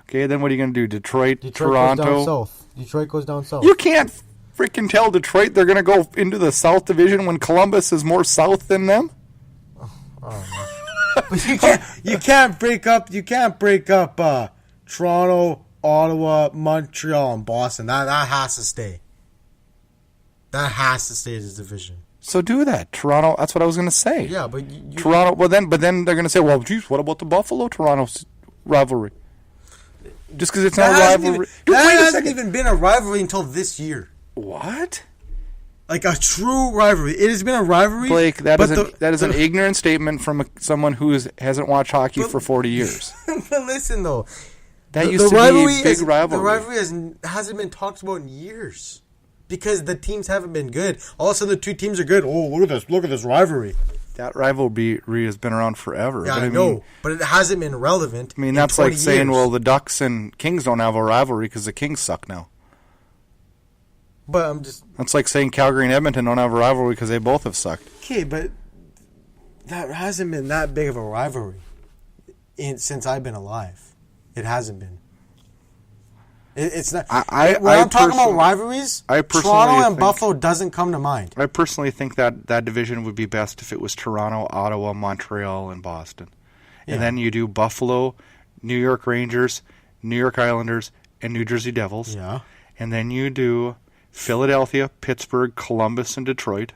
Okay, then what are you going to do? Detroit, Toronto. Toronto. Goes down south. Detroit goes down south. You can't freaking tell Detroit they're going to go into the South Division when Columbus is more south than them. But you can't break up Toronto, Ottawa, Montreal, and Boston. That has to stay. That has to stay as a division. So do that. Toronto, that's what I was going to say. Yeah, but Toronto, but then they're going to say, well, geez, what about the Buffalo-Toronto rivalry? Just because it's not a rivalry. That hasn't even been a rivalry until this year. What? Like a true rivalry. It has been a rivalry. Blake, that is an ignorant statement from someone who hasn't watched hockey for 40 years. But listen, though. That used to be a big rivalry. The rivalry hasn't been talked about in years. Because the teams haven't been good. All of a sudden, the two teams are good. Oh, look at this rivalry. That rivalry has been around forever. Yeah, I know. But it hasn't been relevant. I mean, that's like saying, well, the Ducks and Kings don't have a rivalry because the Kings suck now. But I'm just... That's like saying Calgary and Edmonton don't have a rivalry because they both have sucked. Okay, but that hasn't been that big of a rivalry since I've been alive. It hasn't been. It's not. When I'm talking about rivalries, Toronto and Buffalo doesn't come to mind. I personally think that division would be best if it was Toronto, Ottawa, Montreal, and Boston. Yeah. And then you do Buffalo, New York Rangers, New York Islanders, and New Jersey Devils. Yeah. And then you do Philadelphia, Pittsburgh, Columbus, and Detroit.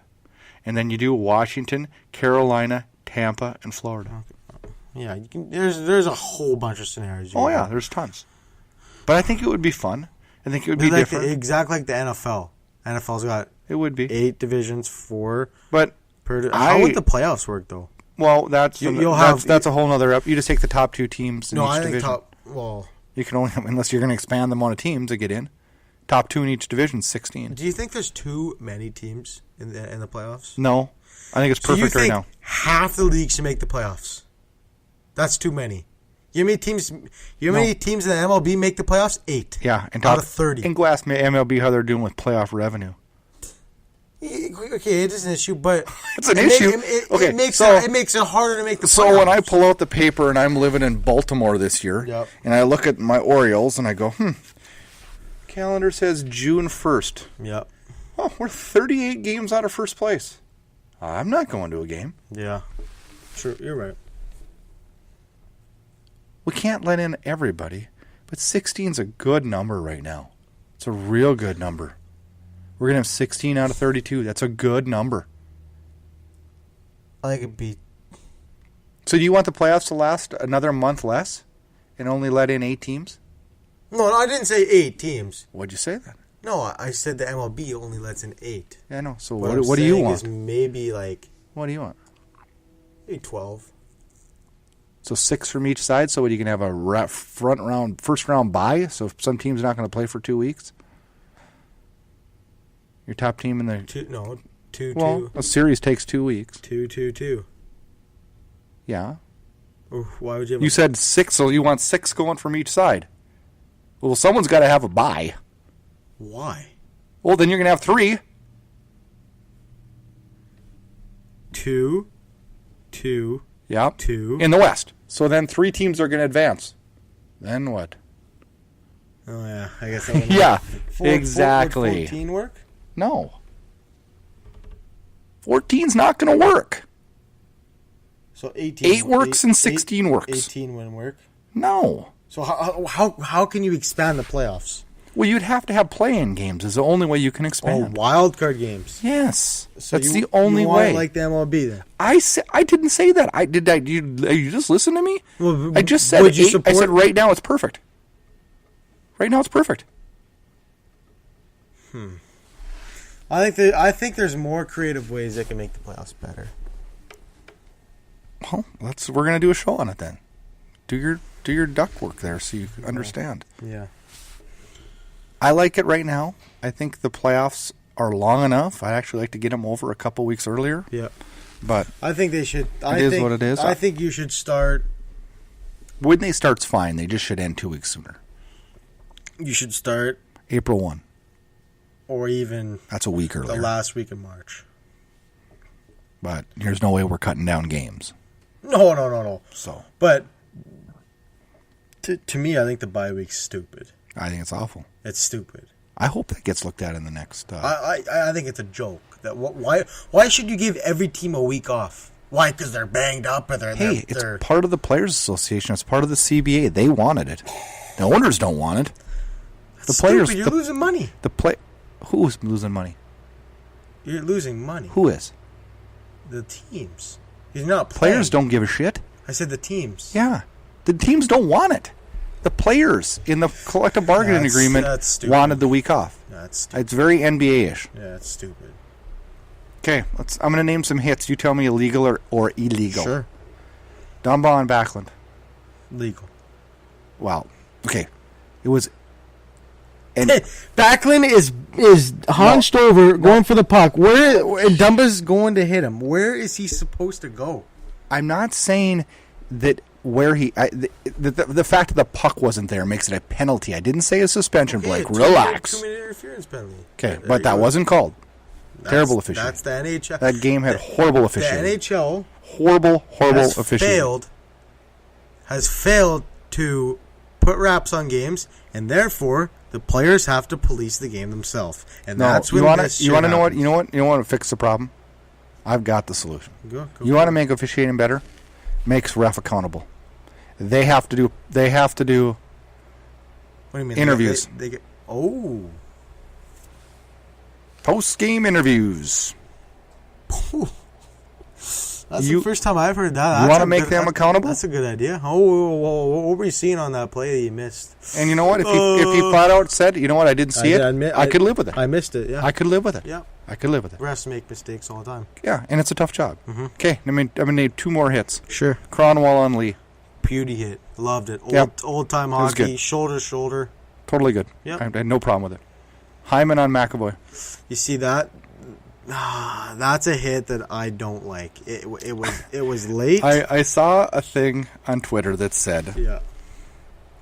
And then you do Washington, Carolina, Tampa, and Florida. Yeah, you can. There's a whole bunch of scenarios. Oh yeah, there's tons. But I think it would be fun. I think it would be different. Exactly like the NFL. NFL's got it would be 8 divisions, 4. But how would the playoffs work though? Well, that's a whole other. You just take the top 2 teams in each division. You can only unless you're going to expand the amount of teams that get in. Top 2 in each division, 16. Do you think there's too many teams in the playoffs? No, I think it's perfect right now. Half the league should make the playoffs. That's too many. You know how many teams in the MLB make the playoffs? 8. Yeah, and out of 30. And go ask me MLB how they're doing with playoff revenue. Okay, it is an issue, but it's an issue. It makes it harder to make the playoffs. So when I pull out the paper and I'm living in Baltimore this year, yep. and I look at my Orioles and I go, calendar says June 1st. Yep. Oh, we're 38 games out of first place. I'm not going to a game. Yeah. Sure, you're right. We can't let in everybody, but 16 is a good number right now. It's a real good number. We're going to have 16 out of 32. That's a good number. I think it'd be... So do you want the playoffs to last another month less and only let in 8 teams? No, I didn't say 8 teams. What'd you say then? No, I said the MLB only lets in 8. Yeah, I know. So what do you want? Is maybe like... What do you want? Maybe 12. So 6 from each side, so you can have a first round bye, so if some team's not going to play for 2 weeks? Your top team in the... 2. Well, a series takes 2 weeks. 2. Yeah. Why would you... You said 6, so you want 6 going from each side. Well, someone's got to have a bye. Why? Well, then you're going to have 3. 2. Yeah. 2. In the West. So then 3 teams are going to advance. Then what? Oh, yeah. I guess that would yeah, work. exactly. Would 14 work? No. 14's not going to work. So 18. 8 works and 16 works. 18 wouldn't work? No. So how can you expand the playoffs? Well, you'd have to have play-in games. Is the only way you can expand. Oh, wild card games. Yes, So that's the only you want way. it like the MLB then? I didn't say that. You just listen to me? Well, I just said would you 8. I support- said right now it's perfect. Right now it's perfect. I think there's more creative ways that can make the playoffs better. Well, we're gonna do a show on it then. Do your duck work there so you can understand. Yeah. I like it right now. I think the playoffs are long enough. I'd actually like to get them over a couple weeks earlier. Yeah. But I think they should. It is what it is. I think you should start. When they start's fine. They just should end 2 weeks sooner. You should start April 1. or even That's a week earlier. the last week of March. But there's no way we're cutting down games. No. So But to me, I think the bye week's stupid. I think it's awful. It's stupid. I hope that gets looked at in the next. I think it's a joke. Why should you give every team a week off? Why? Because they're banged up or It's part of the Players Association. It's part of the CBA. They wanted it. The owners don't want it. The players. Stupid. You're losing money. Who's losing money? You're losing money. Who is? The teams. You're not playing. Players don't give a shit. I said the teams. Yeah, the teams don't want it. The players in the collective bargaining agreement wanted the week off. That's stupid. It's very NBA-ish. Yeah, it's stupid. Okay, I'm going to name some hits. You tell me illegal or illegal. Sure. Dumba and Backlund. Legal. Wow. Okay. It was. And Backlund is hunched over, going for the puck. And Dumba's going to hit him. Where is he supposed to go? I'm not saying that where the fact that the puck wasn't there makes it a penalty. I didn't say a suspension, Blake. Relax. 2-minute interference penalty. Okay, but that wasn't called. Terrible officiating. That's the NHL. That game had horrible officiating. The NHL horrible officiating. Has failed to put wraps on games, and therefore the players have to police the game themselves. And that's when you want to know what you want to fix the problem. I've got the solution. Go you want to make officiating better? Makes ref accountable. They have to do. What do you mean? Interviews. They get post-game interviews. That's the first time I've heard that. You want to make them accountable? That's a good idea. What were you seeing on that play that you missed? And you know what? If he flat out said, you know what, I didn't see it, I could live with it. I missed it, yeah. I could live with it. Yeah. I could live with it. Refs make mistakes all the time. Yeah, and it's a tough job. Mm-hmm. Okay, I'm going to name 2 more hits. Sure. Cronwall on Lee. Beauty hit. Loved it. Old-time was hockey, good. shoulder to shoulder. Totally good. Yep. I had no problem with it. Hyman on McAvoy. You see that? That's a hit that I don't like. It was late. I saw a thing on Twitter that said, yeah.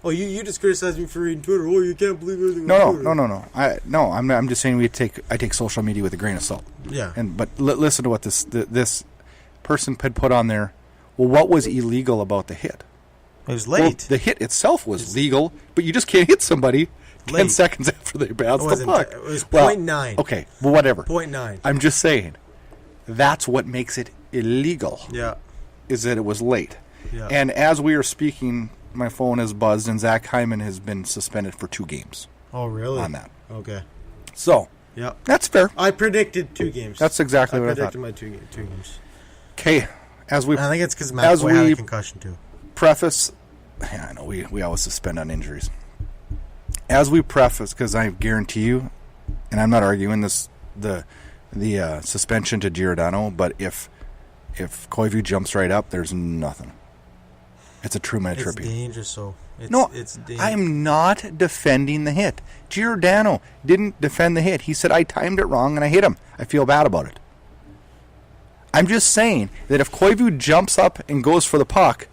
Oh, you just criticized me for reading Twitter. Oh, you can't believe everything. No. I'm just saying I take social media with a grain of salt. Yeah. But listen to what this person had put on there. Well, what was illegal about the hit? It was late. Well, the hit itself was legal, but you just can't hit somebody 10 seconds after they bounce the puck. It was 0.9. Okay, well, whatever. 0.9. I'm just saying, that's what makes it illegal. Yeah. Is that it was late. Yeah. And as we are speaking, my phone has buzzed, and Zach Hyman has been suspended for 2 games. Oh, really? On that. Okay. So, yeah, that's fair. I predicted 2 games. That's exactly what I thought. I predicted my 2 games. Okay, I think it's because McAvoy had a concussion too. Preface, I know we always suspend on injuries. As we preface, because I guarantee you, and I'm not arguing this, the suspension to Giordano, but if Koivu jumps right up, there's nothing. It's a true-minute tribute. It's dangerous, so. It's dangerous. I'm not defending the hit. Giordano didn't defend the hit. He said, I timed it wrong and I hit him. I feel bad about it. I'm just saying that if Koivu jumps up and goes for the puck,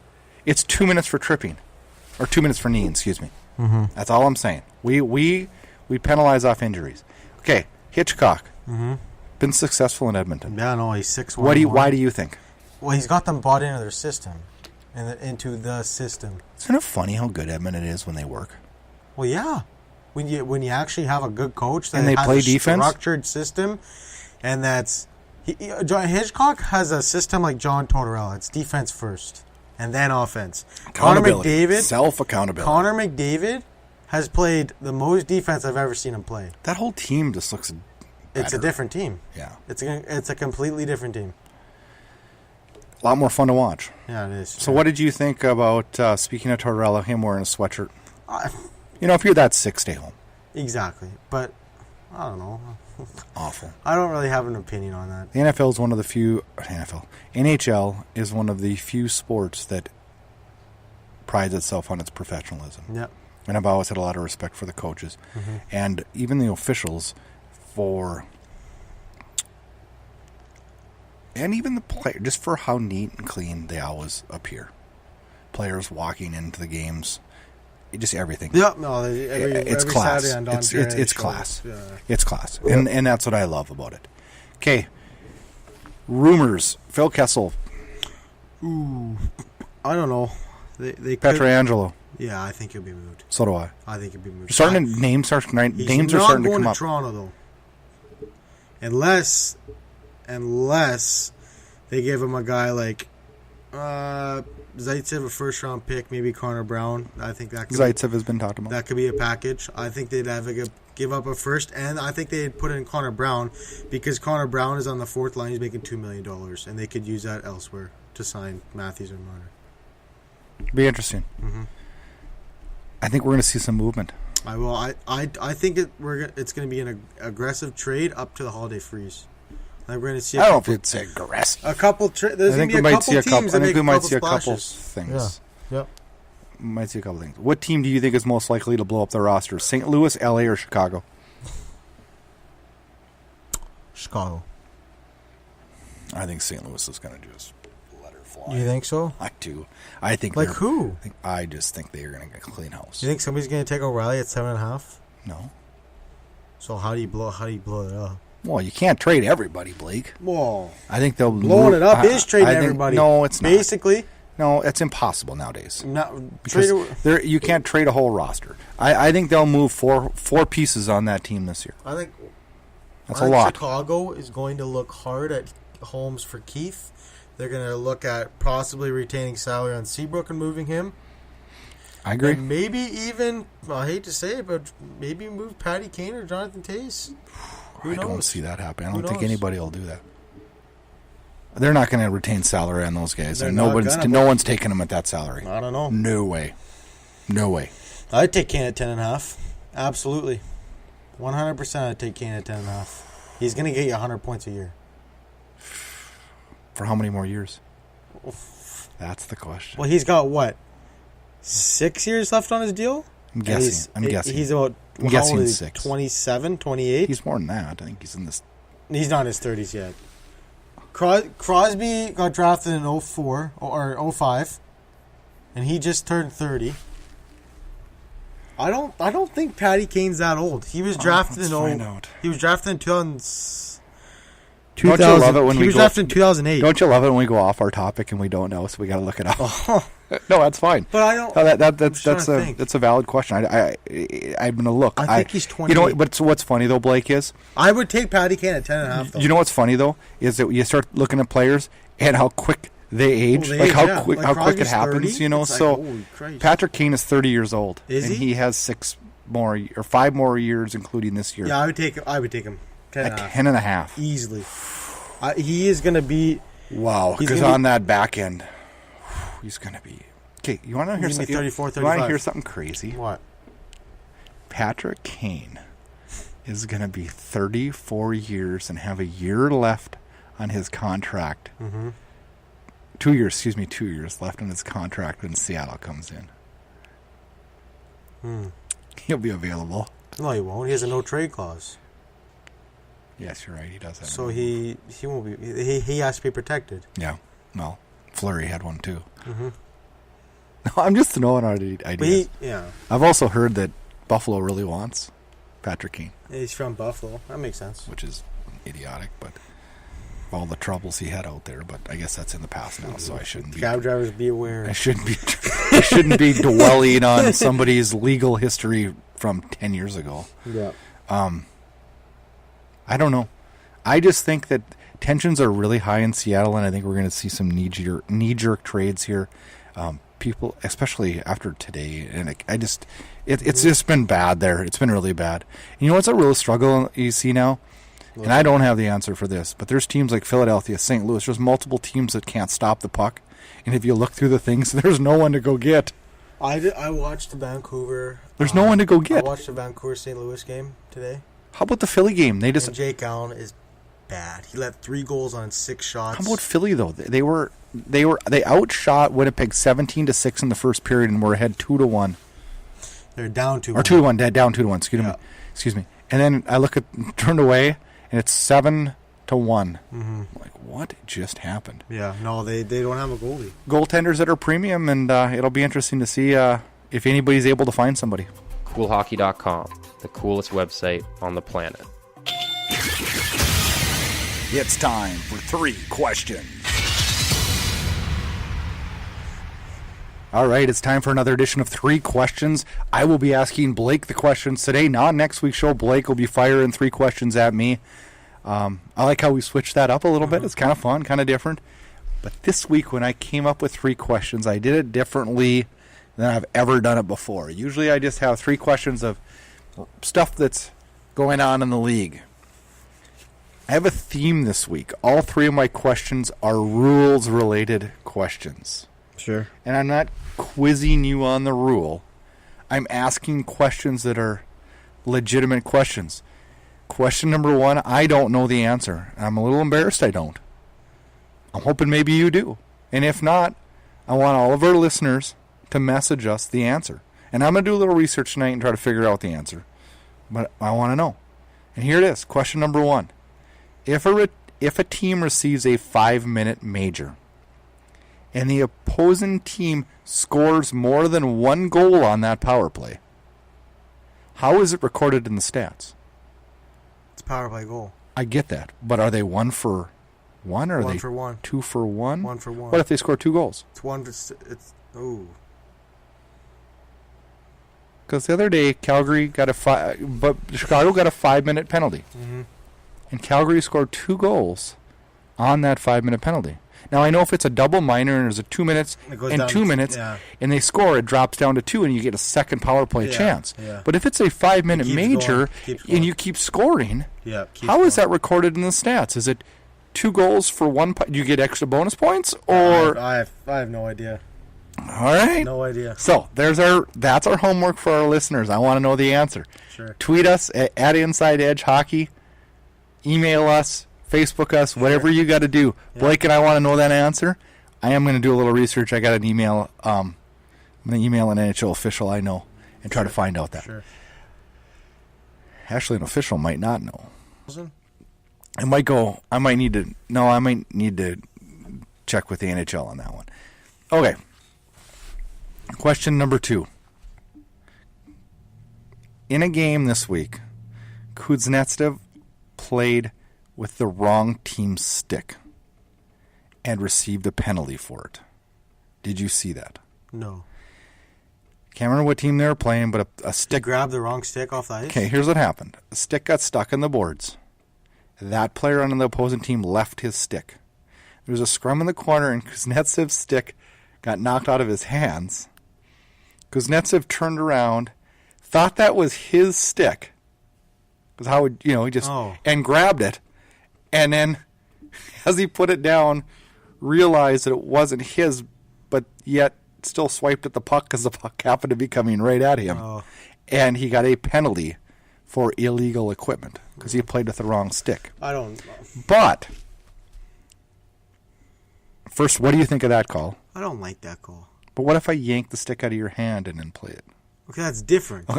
it's 2 minutes for tripping. Or 2 minutes for kneeing, excuse me. Mm-hmm. That's all I'm saying. We penalize off injuries. Okay, Hitchcock. Mm-hmm. Been successful in Edmonton. Yeah, no, he's 6'1". Why do you think? Well, he's got them bought into their system. Into the system. Isn't it funny how good Edmonton is when they work? Well, yeah. When you actually have a good coach that and they has play a defense, structured system, and that's John Hitchcock has a system like John Tortorella. It's defense first, and then offense. Connor McDavid, self-accountability. Connor McDavid has played the most defense I've ever seen him play. That whole team just looks better. It's a different team. Yeah, it's a completely different team. A lot more fun to watch. Yeah, it is. So what did you think about, speaking of Tortorella, him wearing a sweatshirt? If you're that sick, stay home. Exactly. But, I don't know. Awful. I don't really have an opinion on that. The NHL is one of the few... NHL is one of the few sports that prides itself on its professionalism. Yep. And I've always had a lot of respect for the coaches. Mm-hmm. And even the officials and even the player, just for how neat and clean they always appear. Players walking into the games, just everything. Yep, no, it's class. It's class. Yeah. It's class, and that's what I love about it. Okay, rumors. Phil Kessel. Ooh, I don't know. They Pietrangelo. Yeah, I think he'll be moved. So do I. I think he'll be moved. Names are starting to come up. He's not going to Toronto though, unless they give him a guy like Zaitsev, a first-round pick, maybe Connor Brown. I think that Zaitsev has been talked about. That could be a package. I think they'd have to give up a first, and I think they'd put in Connor Brown because Connor Brown is on the 4th line. He's making $2 million, and they could use that elsewhere to sign Matthews or Marner. Be interesting. Mm-hmm. I think we're going to see some movement. I think it's going to be an aggressive trade up to the holiday freeze. We're going to see. I don't know if it's aggressive. A couple. There's going to be a couple teams. I think we might see a couple things. Yeah. Yep. Might see a couple things. What team do you think is most likely to blow up their roster? St. Louis, LA, or Chicago? Chicago. I think St. Louis is going to just let her fly. You think so? I do. I think. Like who? I just think they are going to get a clean house. You think somebody's going to take O'Reilly at 7.5? No. So how do you blow it up? Well, you can't trade everybody, Blake. Whoa. I think they'll blowing it up is trading everybody. No, it's not. Basically. No, it's impossible nowadays. Because you can't trade a whole roster. I think they'll move four pieces on that team this year. I think that's a lot. Chicago is going to look hard at Holmes for Keith. They're going to look at possibly retaining salary on Seabrook and moving him. I agree. And maybe even, I hate to say it, but maybe move Patty Kane or Jonathan Toews. I don't see that happening. I don't think anybody will do that. They're not going to retain salary on those guys. And no one's taking them at that salary. I don't know. No way. I'd take Kane at 10.5. Absolutely. 100% I'd take Kane at 10.5. He's going to get you 100 points a year. For how many more years? That's the question. Well, he's got what? 6 years left on his deal? I'm guessing. He's about... I'm guessing 6. 27, 28? He's more than that. I think he's in this... He's not in his 30s yet. Crosby got drafted in 04 or 05, and he just turned 30. I don't think Patty Kane's that old. He was drafted He was drafted in 2000. Don't you love it when he was drafted in 2008. Don't you love it when we go off our topic and we don't know, so we got to look it up? No, that's fine. But I don't. No, that's a valid question. I'm gonna look. I think he's 28. You know what? What's funny though, Blake, is I would take Patty Kane at 10.5. Though. You know what's funny though is that you start looking at players and how quick they age, how quick it happens. 30? You know, so Patrick Kane is 30 years old, and he has 5 more years, including this year. Yeah, I would take him. 10.5 easily. He is going to be because on that back end, he's going to be okay. You want to hear something? 34, 35. You want to hear something crazy? What? Patrick Kane is going to be 34 years and have a year left on his contract. Mm-hmm. 2 years left on his contract when Seattle comes in. He'll be available. No, he won't. He has a no trade clause. Yes, you're right. He does have. So he won't be. He has to be protected. Yeah. Well, Fleury had one too. Mm-hmm. No, I'm just throwing out ideas. I've also heard that Buffalo really wants Patrick Kane. He's from Buffalo. That makes sense. Which is idiotic, but all the troubles he had out there. But I guess that's in the past now, so I shouldn't be. Cab drivers, be aware. I shouldn't be dwelling on somebody's legal history from 10 years ago. Yeah. I don't know. I just think that tensions are really high in Seattle, and I think we're going to see some knee-jerk trades here. People, especially after today, and it's just been bad there. It's been really bad. And you know what's a real struggle you see now? And I don't have the answer for this, but there's teams like Philadelphia, St. Louis. There's multiple teams that can't stop the puck, and if you look through the things, there's no one to go get. I watched the Vancouver. There's no one to go get. I watched the Vancouver St. Louis game today. How about the Philly game? And Jake Allen is bad. He let 3 goals on 6 shots. How about Philly though? They outshot Winnipeg 17-6 in the first period and were ahead 2-1. They're down 2-1. Or 2-1, down 2-1. Excuse me. And then I turned away, and it's 7-1. Mm-hmm. Like, what just happened? Yeah, no, they don't have a goalie. Goaltenders that are premium, and it'll be interesting to see if anybody's able to find somebody. Coolhockey.com, the coolest website on the planet. It's time for 3 questions. All right, it's time for another edition of 3 questions. I will be asking Blake the questions today. Not next week's show. Blake will be firing 3 questions at me. I like how we switched that up a little bit. It's kind of fun, kind of different. But this week, when I came up with 3 questions, I did it differently than I've ever done it before. Usually I just have 3 questions of stuff that's going on in the league. I have a theme this week. All 3 of my questions are rules-related questions. Sure. And I'm not quizzing you on the rule. I'm asking questions that are legitimate questions. Question number 1, I don't know the answer. I'm a little embarrassed I don't. I'm hoping maybe you do. And if not, I want all of our listeners to message us the answer. And I'm going to do a little research tonight and try to figure out the answer. But I want to know. And here it is. Question number 1. If a team receives a 5-minute major and the opposing team scores more than 1 goal on that power play, how is it recorded in the stats? It's a power play goal. I get that. But are they 1 for 1 or are they 1 for 1? 2 for 1? 1 for 1. What if they score 2 goals? It's 1 for... Because the other day, Calgary got but Chicago got a 5-minute penalty. Mm-hmm. And Calgary scored 2 goals on that 5-minute penalty. Now, I know if it's a double minor and there's a 2 minutes and 2 minutes, and they score, it drops down to 2, and you get a second power play chance. Yeah. But if it's a 5-minute major and you keep scoring, how is that recorded in the stats? Is it 2 goals for 1? Do you get extra bonus points? Or I have no idea. All right. No idea. So that's our homework for our listeners. I want to know the answer. Sure. Tweet us at Inside Edge Hockey. Email us. Facebook us. Whatever you got to do. Yeah. Blake and I want to know that answer. I am going to do a little research. I got an email. I'm going to email an NHL official I know and try to find out that. Sure. Actually, an official might not know. I might need to check with the NHL on that one. Okay. Question number 2. In a game this week, Kuznetsov played with the wrong team's stick and received a penalty for it. Did you see that? No. Can't remember what team they were playing, but a stick... He grabbed the wrong stick off the ice? Okay, here's what happened. A stick got stuck in the boards. That player on the opposing team left his stick. There was a scrum in the corner, and Kuznetsov's stick got knocked out of his hands. Kuznetsov turned around, thought that was his stick. Because how would, he just... Oh. And grabbed it. And then, as he put it down, realized that it wasn't his, but yet still swiped at the puck because the puck happened to be coming right at him. Oh. And he got a penalty for illegal equipment because he played with the wrong stick. I don't... But, first, what do you think of that call? I don't like that call. But what if I yank the stick out of your hand and then play it? Okay, that's different.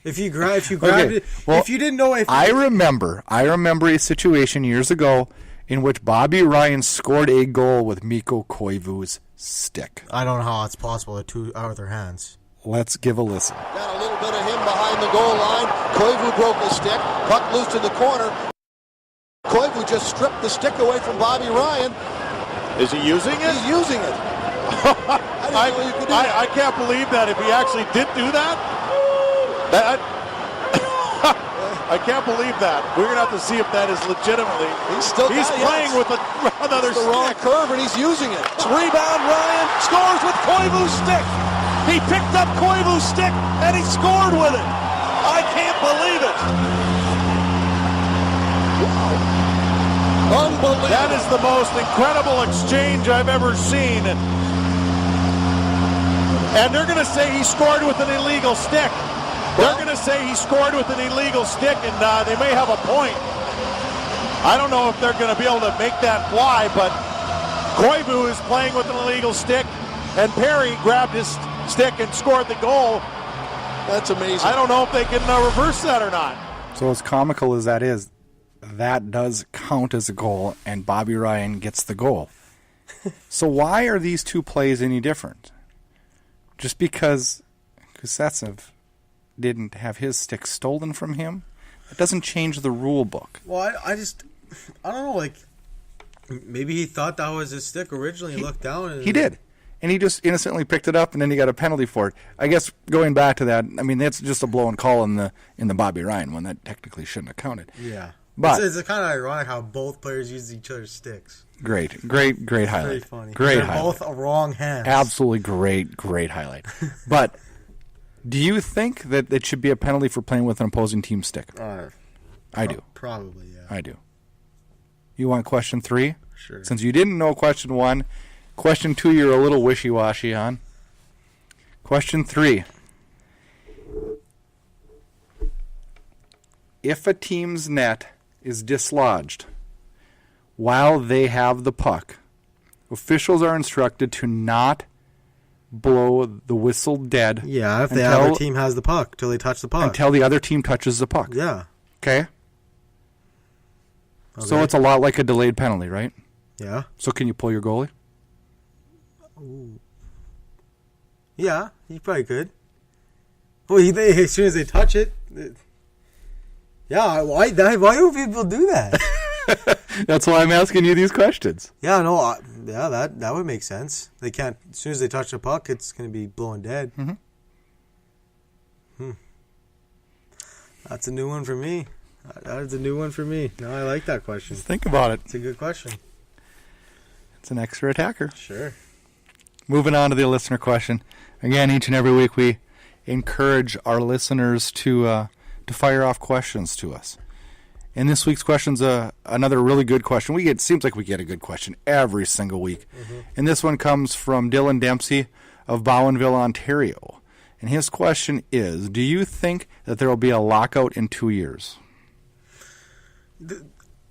If you grabbed Okay, it, well, if you didn't know if... I remember a situation years ago in which Bobby Ryan scored a goal with Mikko Koivu's stick. I don't know how it's possible with two other hands. Let's give a listen. Got a little bit of him behind the goal line. Koivu broke the stick. Puck loose in the corner. Koivu just stripped the stick away from Bobby Ryan. Is he using it? He's using it. I can't believe that if he actually did do that. I can't believe that. We're going to have to see if that is legitimately. He's playing with another the wrong stick. curve, and he's using it. Rebound, Ryan scores with Koivu's stick. He picked up Koivu's stick, and he scored with it. I can't believe it. Unbelievable. That is the most incredible exchange I've ever seen. And they're going to say he scored with an illegal stick. They're going to say he scored with an illegal stick, and they may have a point. I don't know if they're going to be able to make that fly, but Koivu is playing with an illegal stick, and Perry grabbed his stick and scored the goal. That's amazing. I don't know if they can reverse that or not. So as comical as that is, that does count as a goal, and Bobby Ryan gets the goal. So why are these two plays any different? Just because Kuznetsov didn't have his stick stolen from him, it doesn't change the rule book. Well, I don't know, like, maybe he thought that was his stick originally. He looked down and... He did. And he just innocently picked it up, and then he got a penalty for it. I guess going back to that, I mean, that's just a blown call in the Bobby Ryan one. That technically shouldn't have counted. Yeah. But it's kind of ironic how both players use each other's sticks. Great highlight. Very funny. Great They're highlight. both wrong hands. Absolutely great highlight. But do you think that it should be a penalty for playing with an opposing team stick? I do. Probably, yeah. I do. You want question 3? Sure. Since you didn't know question 1, question 2 you're a little wishy-washy on. Question 3. If a team's net is dislodged while they have the puck, officials are instructed to not blow the whistle dead. Yeah, if the other team has the puck till they touch the puck. Until the other team touches the puck. Yeah. Okay? So it's a lot like a delayed penalty, right? Yeah. So can you pull your goalie? Ooh. Yeah, you probably could. Well, as soon as they touch it... Yeah, why do people do that? That's why I'm asking you these questions. Yeah, no, that would make sense. They can't, as soon as they touch the puck, it's going to be blowing dead. Mm-hmm. That's a new one for me. That is a new one for me. No, I like that question. Just think about it. It's a good question. It's an extra attacker. Sure. Moving on to the listener question. Again, each and every week we encourage our listeners to fire off questions to us. And this week's question's another really good question. It seems like we get a good question every single week. Mm-hmm. And this one comes from Dylan Dempsey of Bowenville, Ontario. And his question is, do you think that there will be a lockout in 2 years?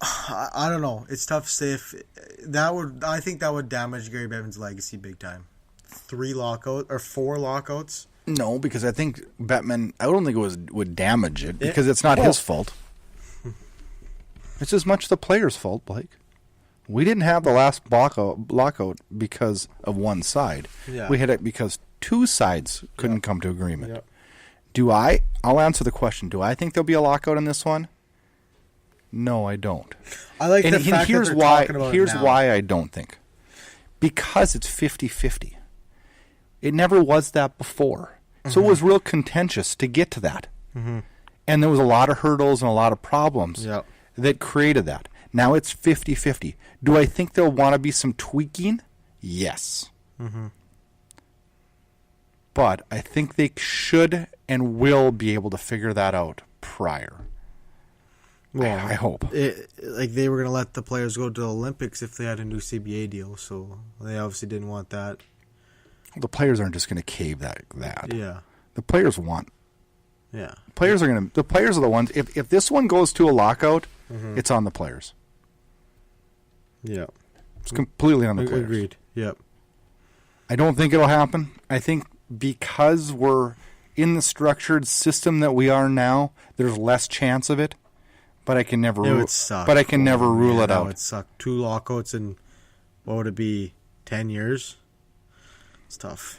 I don't know. It's tough to say if that would. I think that would damage Gary Bevan's legacy big time. 4 lockouts. No, because I think Bettman. I don't think it would damage it because it's not his fault. It's as much the players' fault, Blake. We didn't have the last lockout because of one side. Yeah. We had it because two sides couldn't come to agreement. Yep. I'll answer the question. Do I think there'll be a lockout in this one? No, I don't. I like the fact here's that they're why, talking about here's it now. why I don't think. Because it's 50-50. It never was that before. So it was real contentious to get to that. Mm-hmm. And there was a lot of hurdles and a lot of problems that created that. Now it's 50-50. Do I think there'll want to be some tweaking? Yes. Mm-hmm. But I think they should and will be able to figure that out prior. Well, I hope. Like they were going to let the players go to the Olympics if they had a new CBA deal, so they obviously didn't want that. The players aren't just going to cave that. Yeah. The players want. Yeah. The players are the ones. If this one goes to a lockout, it's on the players. Yeah. It's completely on the players. Agreed. Yep. I don't think it'll happen. I think because we're in the structured system that we are now, there's less chance of it. But I can never rule it out. It would suck. 2 lockouts in, what would it be, 10 years? It's tough.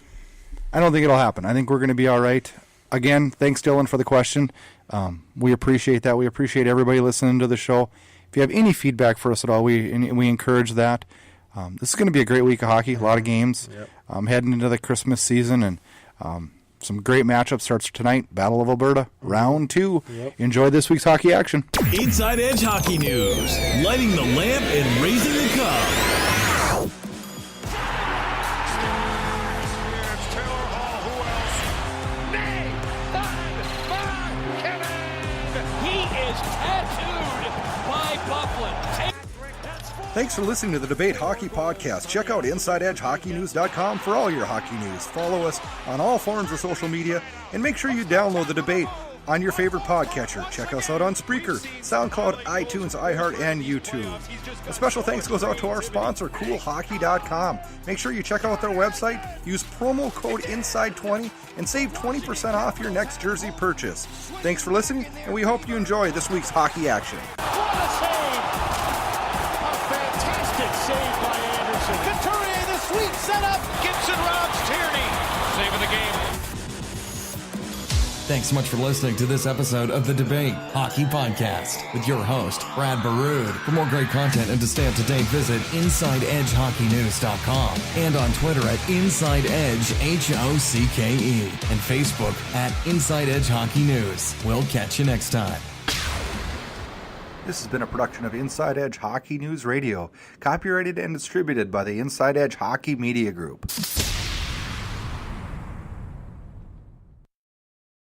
I don't think it'll happen. I think we're going to be all right. Again, thanks, Dylan, for the question. We appreciate that. We appreciate everybody listening to the show. If you have any feedback for us at all, we encourage that. This is going to be a great week of hockey, a lot of games. Yep. Heading into the Christmas season, and some great matchups starts tonight. Battle of Alberta, round 2. Yep. Enjoy this week's hockey action. Inside Edge Hockey News, lighting the lamp and raising the cup. Thanks for listening to the Debate Hockey Podcast. Check out InsideEdgeHockeyNews.com for all your hockey news. Follow us on all forms of social media, and make sure you download the Debate on your favorite podcatcher. Check us out on Spreaker, SoundCloud, iTunes, iHeart, and YouTube. A special thanks goes out to our sponsor, CoolHockey.com. Make sure you check out their website, use promo code INSIDE20, and save 20% off your next jersey purchase. Thanks for listening, and we hope you enjoy this week's hockey action. Saved by Anderson. Couturier, the sweep set up. Gibson robs Tierney. Saving the game. Thanks so much for listening to this episode of the Debate Hockey Podcast with your host, Brad Burud. For more great content and to stay up to date, visit InsideEdgeHockeyNews.com and on Twitter at InsideEdgeHOCKE and Facebook at Inside Edge Hockey News. We'll catch you next time. This has been a production of Inside Edge Hockey News Radio, copyrighted and distributed by the Inside Edge Hockey Media Group.